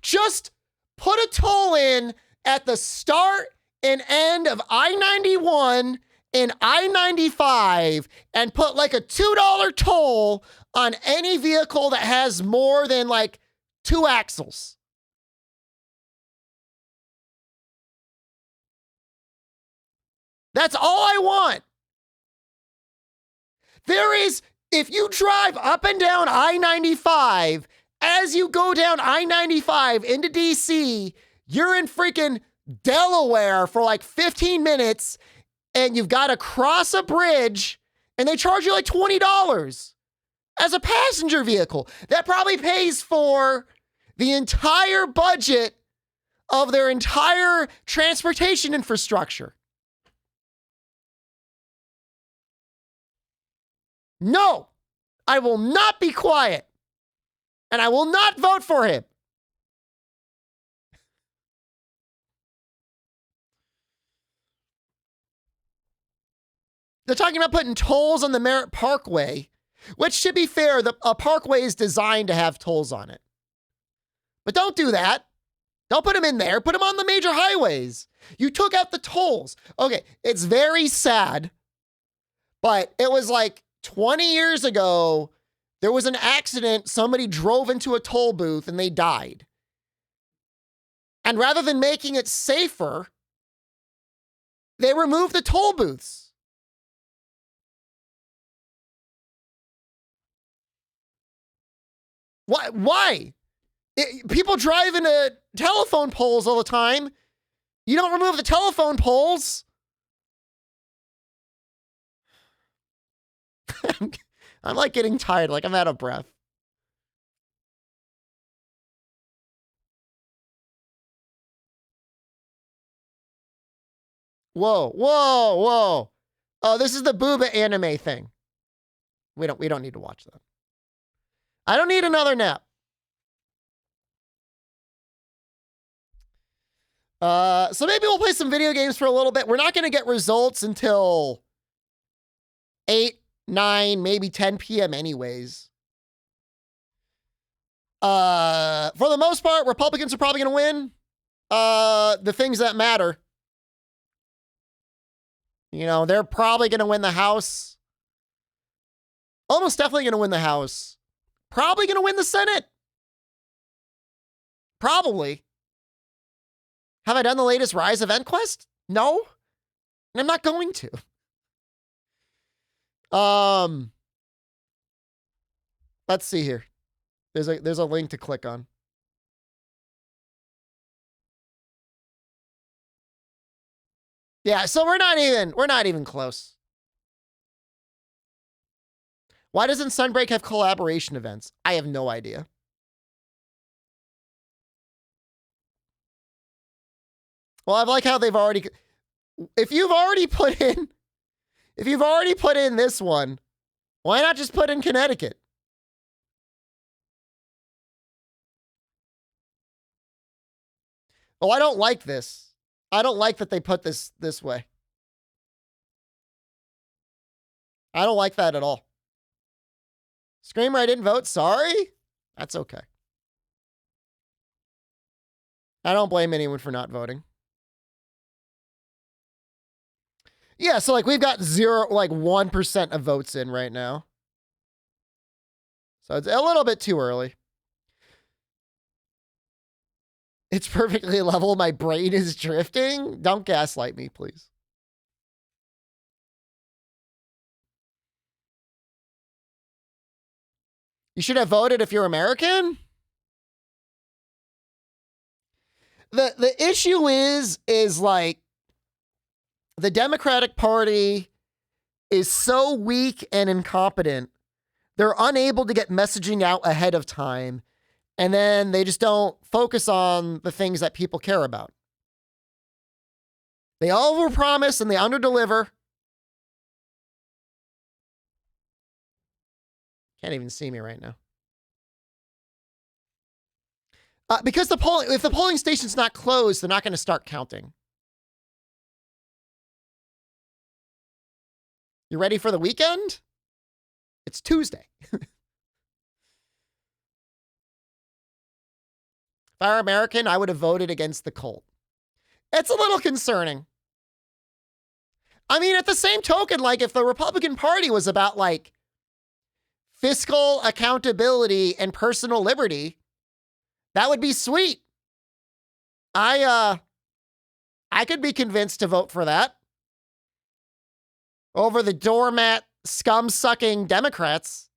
Just put a toll in at the start an end of I-91 and I-95 and put like a $2 toll on any vehicle that has more than like 2 axles. That's all I want. There is, if you drive up and down I-95, as you go down I-95 into DC, you're in freaking Delaware for like 15 minutes and you've got to cross a bridge and they charge you like $20 as a passenger vehicle. That probably pays for the entire budget of their entire transportation infrastructure. No, I will not be quiet, and I will not vote for him. They're talking about putting tolls on the Merritt Parkway, which, to be fair, a parkway is designed to have tolls on it. But don't do that. Don't put them in there. Put them on the major highways. You took out the tolls. Okay, it's very sad, but it was like 20 years ago, there was an accident. Somebody drove into a toll booth and they died. And rather than making it safer, they removed the toll booths. Why? People drive into telephone poles all the time. You don't remove the telephone poles. I'm like getting tired, like I'm out of breath. Whoa, whoa, whoa. Oh, this is the booba anime thing. We don't need to watch that. I don't need another nap. So maybe we'll play some video games for a little bit. We're not going to get results until 8, 9, maybe 10 p.m. anyways. For the most part, Republicans are probably going to win. The things that matter. You know, they're probably going to win the House. Almost definitely going to win the House. Probably going to win the Senate. Probably. Have I done the latest Rise event quest? No. And I'm not going to. Let's see here. There's a link to click on. Yeah, so we're not even close. Why doesn't Sunbreak have collaboration events? I have no idea. Well, I like how they've already, if you've already put in this one, why not just put in Connecticut? Oh, I don't like this. I don't like that they put this way. I don't like that at all. Screamer, I didn't vote. Sorry. That's okay. I don't blame anyone for not voting. Yeah, so like we've got 1% of votes in right now. So it's a little bit too early. It's perfectly level. My brain is drifting. Don't gaslight me, please. You should have voted if you're American. The issue is like the Democratic Party is so weak and incompetent. They're unable to get messaging out ahead of time. And then they just don't focus on the things that people care about. They overpromise and they underdeliver. Can't even see me right now. Because if the polling station's not closed, they're not going to start counting. You ready for the weekend? It's Tuesday. If I were American, I would have voted against the cult. It's a little concerning. I mean, at the same token, like if the Republican Party was about like fiscal accountability and personal liberty, that would be sweet. I could be convinced to vote for that over the doormat scum-sucking Democrats.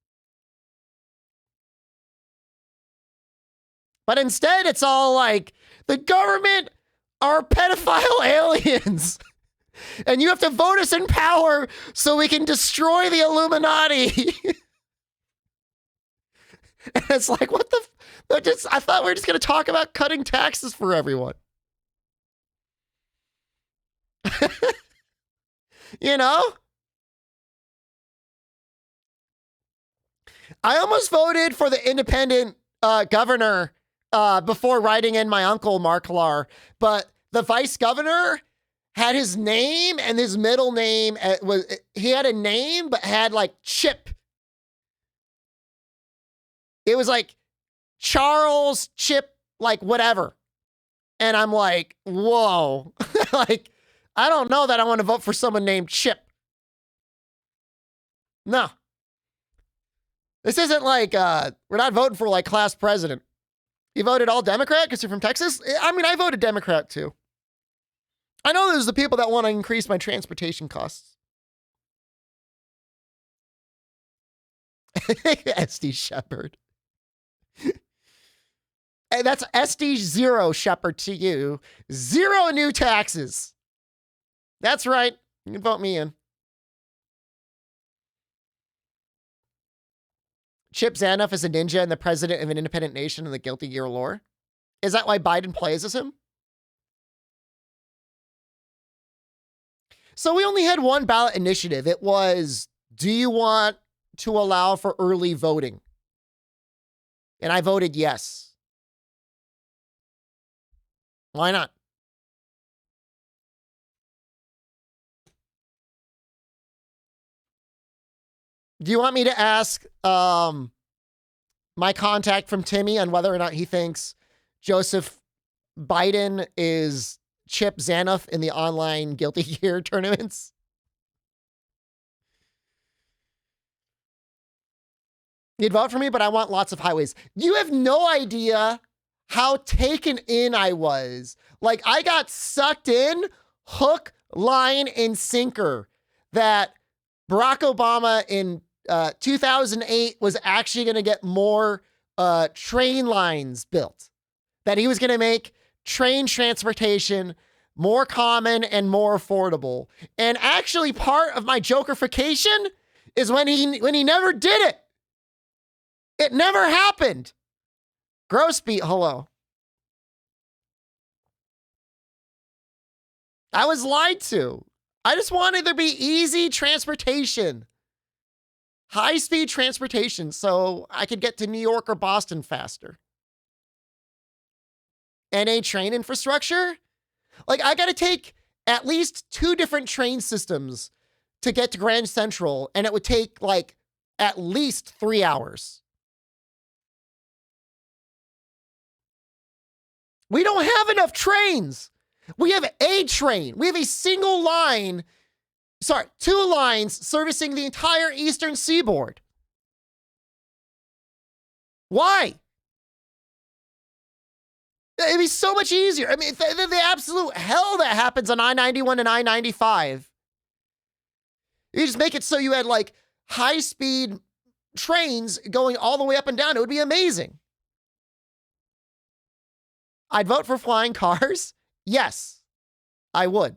But instead, it's all like, the government are pedophile aliens. And you have to vote us in power so we can destroy the Illuminati. And it's like, what the... I thought we were just going to talk about cutting taxes for everyone. You know? I almost voted for the independent governor before writing in my uncle, MarkLar. But the vice governor had his name and his middle name. He had a name, but had like Chip. It was like Charles Chip, like whatever. And I'm like, whoa. Like, I don't know that I want to vote for someone named Chip. No. This isn't like, we're not voting for like class president. You voted all Democrat because you're from Texas? I mean, I voted Democrat too. I know there's the people that want to increase my transportation costs. SDShepard. Hey, that's SDShepard to you. 0 new taxes. That's right. You can vote me in. Chip Zanoff is a ninja and the president of an independent nation in the Guilty Gear lore. Is that why Biden plays as him? So we only had one ballot initiative. It was, do you want to allow for early voting? And I voted yes. Why not? Do you want me to ask my contact from Timmy on whether or not he thinks Joseph Biden is Chip Zanoff in the online Guilty Gear tournaments? You'd vote for me, but I want lots of highways. You have no idea how taken in I was. Like, I got sucked in, hook, line, and sinker, that Barack Obama in 2008 was actually going to get more train lines built. That he was going to make train transportation more common and more affordable. And actually part of my jokerification is when he never did it. It never happened. Grossbeat, hello. I was lied to. I just wanted there to be easy transportation. High-speed transportation so I could get to New York or Boston faster. And a train infrastructure? Like, I got to take at least 2 different train systems to get to Grand Central, and it would take, like, at least 3 hours. We don't have enough trains. We have a train. We have a single line, 2 lines servicing the entire eastern seaboard. Why? It'd be so much easier. I mean, the absolute hell that happens on I-91 and I-95. You just make it so you had like high-speed trains going all the way up and down. It would be amazing. I'd vote for flying cars. Yes, I would.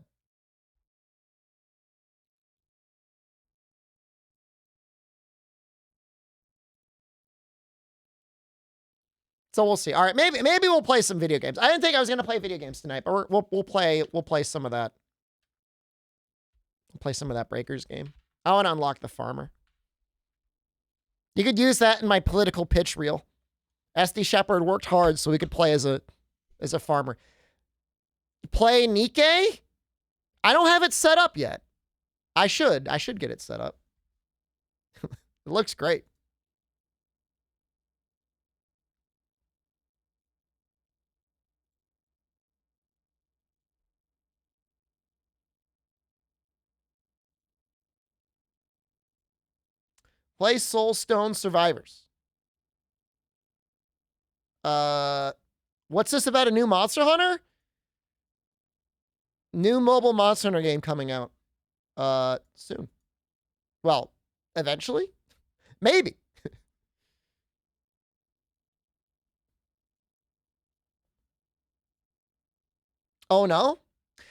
So we'll see. All right, maybe we'll play some video games. I didn't think I was going to play video games tonight, but we'll play some of that. We'll play some of that Breakers game. I want to unlock the farmer. You could use that in my political pitch reel. SDShepard worked hard so we could play as a farmer. Play Nikkei? I don't have it set up yet. I should get it set up. It looks great. Play Soulstone Survivors. What's this about a new Monster Hunter? New mobile Monster Hunter game coming out. Soon. Well, eventually? Maybe. Oh, no?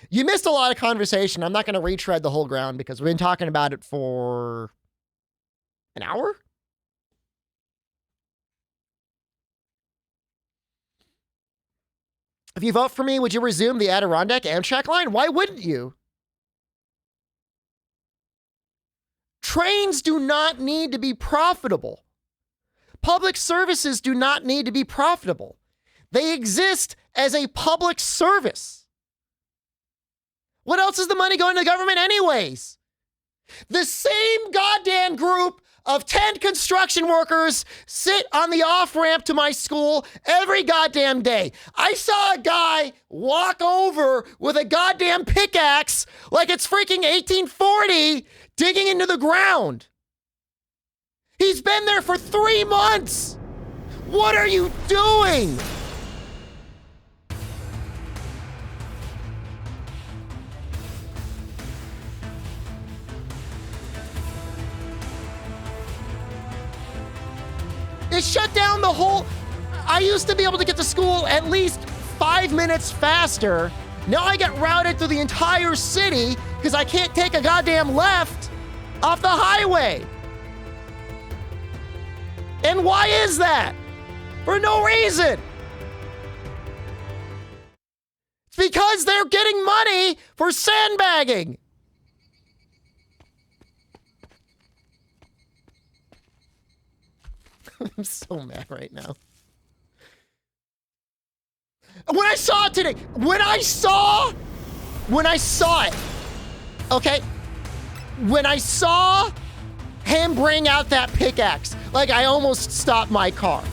You missed a lot of conversation. I'm not going to retread the whole ground because we've been talking about it for an hour? If you vote for me, would you resume the Adirondack Amtrak line? Why wouldn't you? Trains do not need to be profitable. Public services do not need to be profitable. They exist as a public service. What else is the money going to the government anyways? The same goddamn group of 10 construction workers sit on the off-ramp to my school every goddamn day. I saw a guy walk over with a goddamn pickaxe like it's freaking 1840 digging into the ground. He's been there for 3 months. What are you doing? It shut down the whole... I used to be able to get to school at least 5 minutes faster. Now I get routed through the entire city because I can't take a goddamn left off the highway. And why is that? For no reason. It's because they're getting money for sandbagging. I'm so mad right now. When I saw it today, when I saw it, okay? When I saw him bring out that pickaxe, like I almost stopped my car.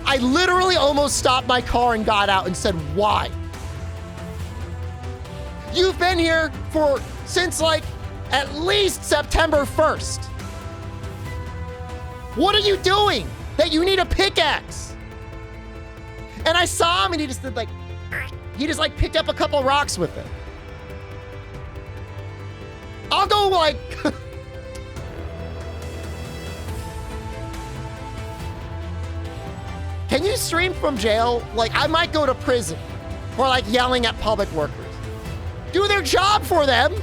I literally almost stopped my car and got out and said, why? You've been here since like at least September 1st. What are you doing that you need a pickaxe? And I saw him and he just did like picked up a couple rocks with it. I'll go like, can you stream from jail? Like I might go to prison for like yelling at public workers. Do their job for them.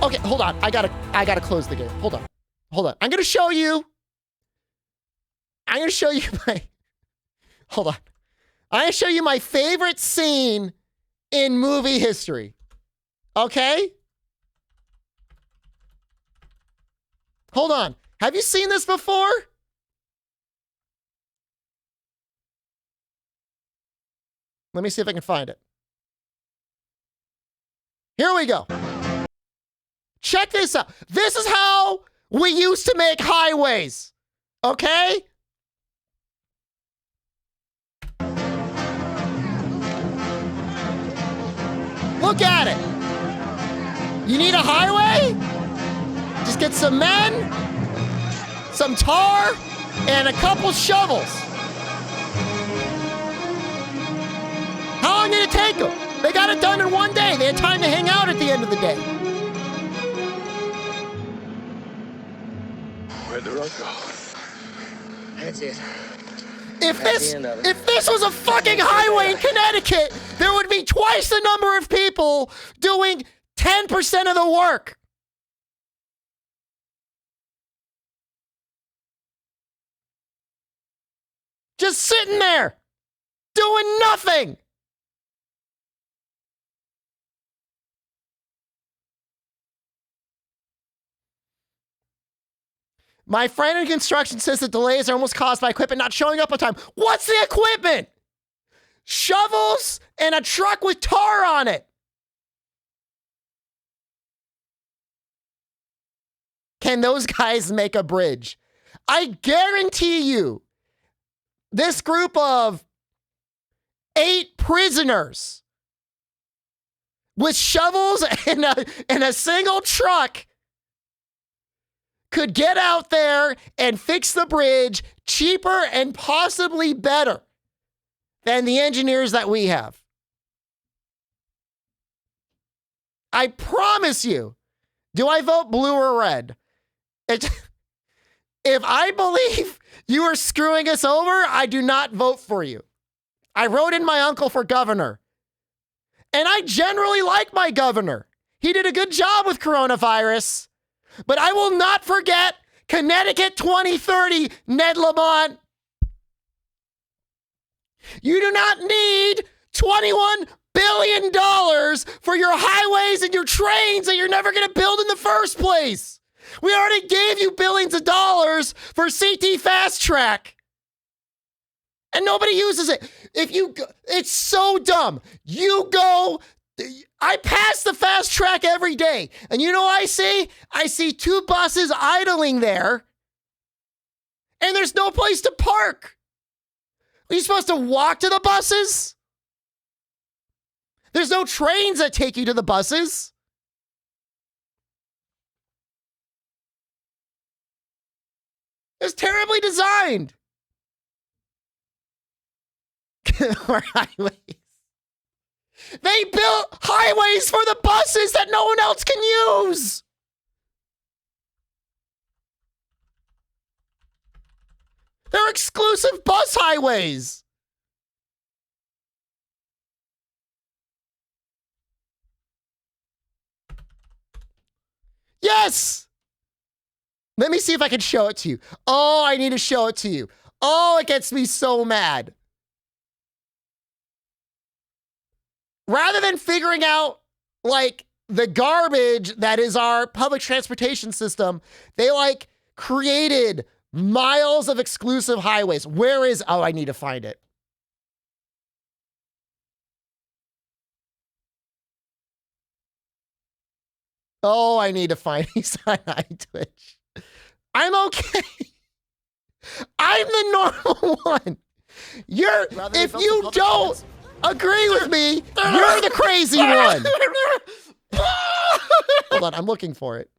Okay, hold on. I gotta close the game. Hold on. I'm gonna show you my, hold on. I'm gonna show you my favorite scene in movie history. Okay? Hold on. Have you seen this before? Let me see if I can find it. Here we go. Check this out. This is how we used to make highways. Okay? Look at it. You need a highway? Just get some men, some tar, and a couple shovels. How long did it take them? They got it done in one day. They had time to hang out at the end of the day. Where'd the road go? That's it. If this was a fucking highway in Connecticut, there would be twice the number of people doing 10% of the work. Just sitting there, doing nothing. My friend in construction says the delays are almost caused by equipment not showing up on time. What's the equipment? Shovels and a truck with tar on it. Can those guys make a bridge? I guarantee you, this group of 8 prisoners with shovels and a single truck could get out there and fix the bridge cheaper and possibly better than the engineers that we have. I promise you. Do I vote blue or red? If I believe you are screwing us over, I do not vote for you. I wrote in my uncle for governor. And I generally like my governor. He did a good job with coronavirus. But I will not forget Connecticut 2030, Ned Lamont. You do not need $21 billion for your highways and your trains that you're never going to build in the first place. We already gave you billions of dollars for CT Fast Track. And nobody uses it. It's so dumb. I pass the fast track every day. And you know what I see? I see 2 buses idling there. And there's no place to park. Are you supposed to walk to the buses? There's no trains that take you to the buses. It's terribly designed. Or highways. They built highways for the buses that no one else can use. They're exclusive bus highways. Yes. Let me see if I can show it to you. Oh, I need to show it to you. Oh, it gets me so mad. Rather than figuring out, like, the garbage that is our public transportation system, they, like, created miles of exclusive highways. Where is... Oh, I need to find it. Oh, I need to find these on Twitch. I'm okay. I'm the normal one. If you don't agree with me, you're the crazy one. Hold on, I'm looking for it.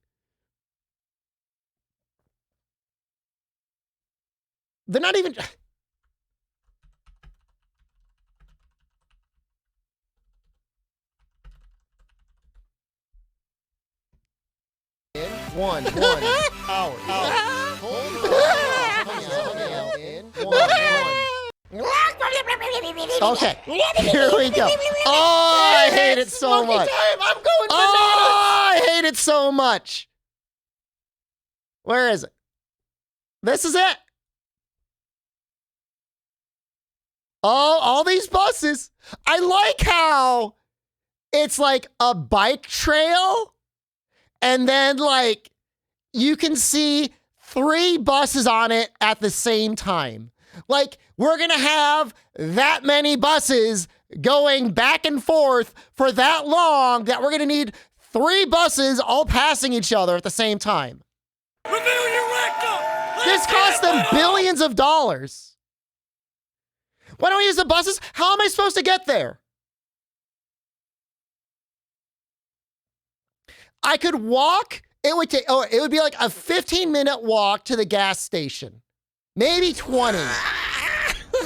They're not even... One hour. Okay, here we go. Oh, I hate it so much. I'm going bananas. Oh, I hate it so much. Where is it? This is it. Oh, all these buses. I like how it's like a bike trail. And then, like, you can see 3 buses on it at the same time. Like, we're going to have that many buses going back and forth for that long that we're going to need 3 buses all passing each other at the same time. Reveal your rectum! This cost them billions of dollars. Why don't we use the buses? How am I supposed to get there? I could walk. It would be like a 15-minute walk to the gas station. Maybe 20.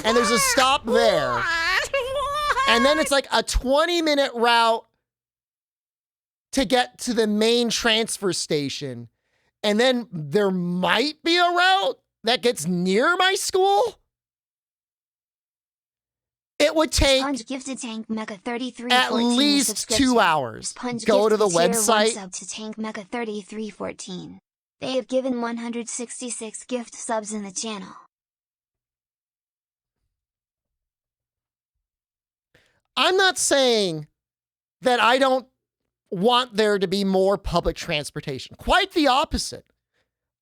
And there's a stop there. And then it's like a 20-minute route to get to the main transfer station. And then there might be a route that gets near my school. It would take Sponge gifted Tank Mega 33 at least 2 hours. Sponge Go to the gifted tier 1 website. sub to Tank Mega 3314. They have given 166 gift subs in the channel. I'm not saying that I don't want there to be more public transportation. Quite the opposite.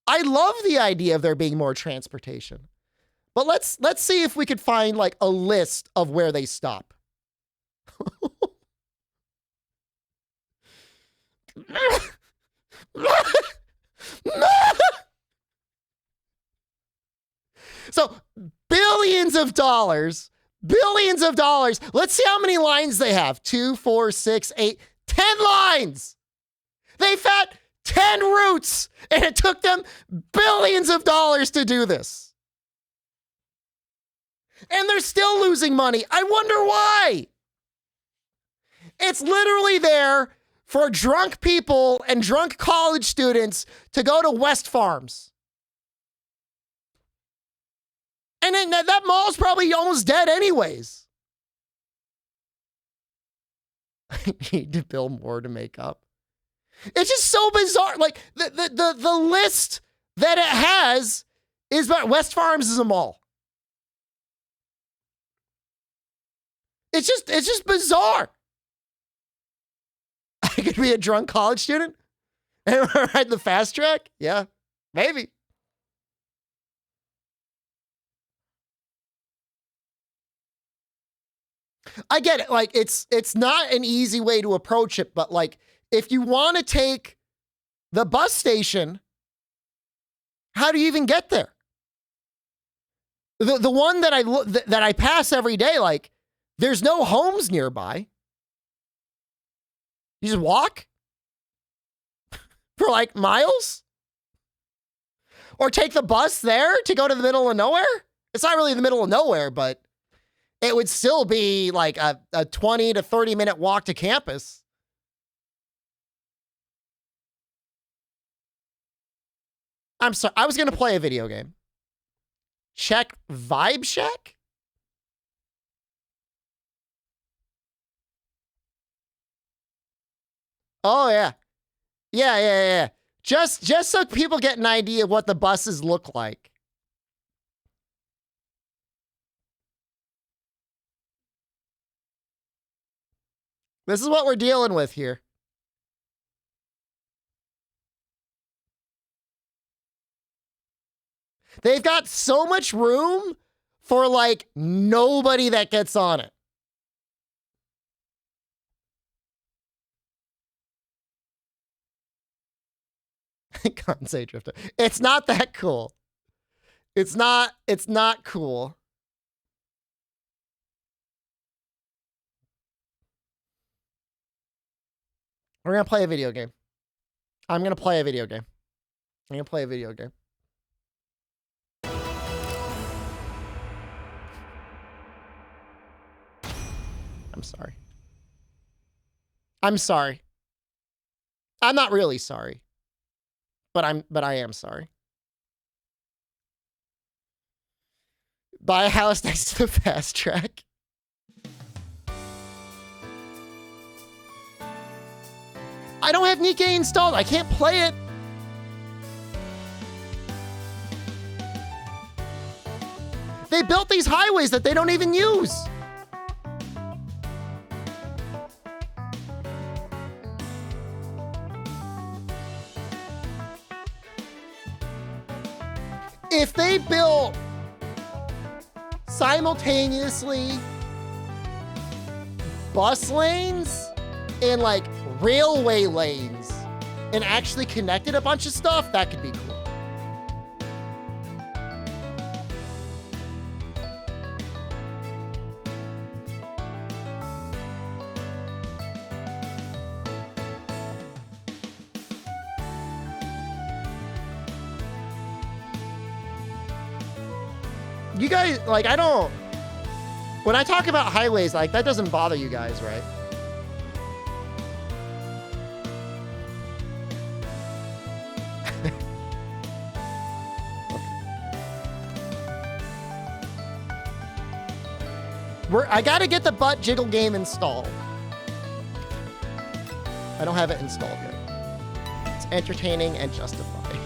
I love the idea of there being more transportation. But let's see if we could find like a list of where they stop. So billions of dollars. Let's see how many lines they have. 2, 4, 6, 8, 10 lines. They've had 10 routes, and it took them billions of dollars to do this. And they're still losing money. I wonder why. It's literally there for drunk people and drunk college students to go to West Farms. And then that mall's probably almost dead anyways. I need to bill more to make up. It's just so bizarre. Like the list that it has is about West Farms is a mall. It's just bizarre. I could be a drunk college student and ride the fast track. Yeah, maybe. I get it. Like it's not an easy way to approach it, but like if you want to take the bus station, how do you even get there? The one that I pass every day, like there's no homes nearby. You just walk for like miles, or take the bus there to go to the middle of nowhere. It's not really the middle of nowhere, but it would still be like a 20 to 30 minute walk to campus. I'm sorry. I was going to play a video game. Check Vibe Shack? Oh, yeah. Yeah. Just so people get an idea of what the buses look like. This is what we're dealing with here. They've got so much room for like nobody that gets on it. Kansai Drifter. It's not that cool. It's not cool. We're going to play a video game. I'm going to play a video game. I'm sorry. I'm not really sorry. But I am sorry. Buy a house next to the fast track. I don't have Nikkei installed. I can't play it. They built these highways that they don't even use. If they built simultaneously bus lanes and like railway lanes and actually connected a bunch of stuff, that could be cool. You guys, like, when I talk about highways, like, that doesn't bother you guys, right? I gotta get the butt jiggle game installed. I don't have it installed yet. It's entertaining and justified.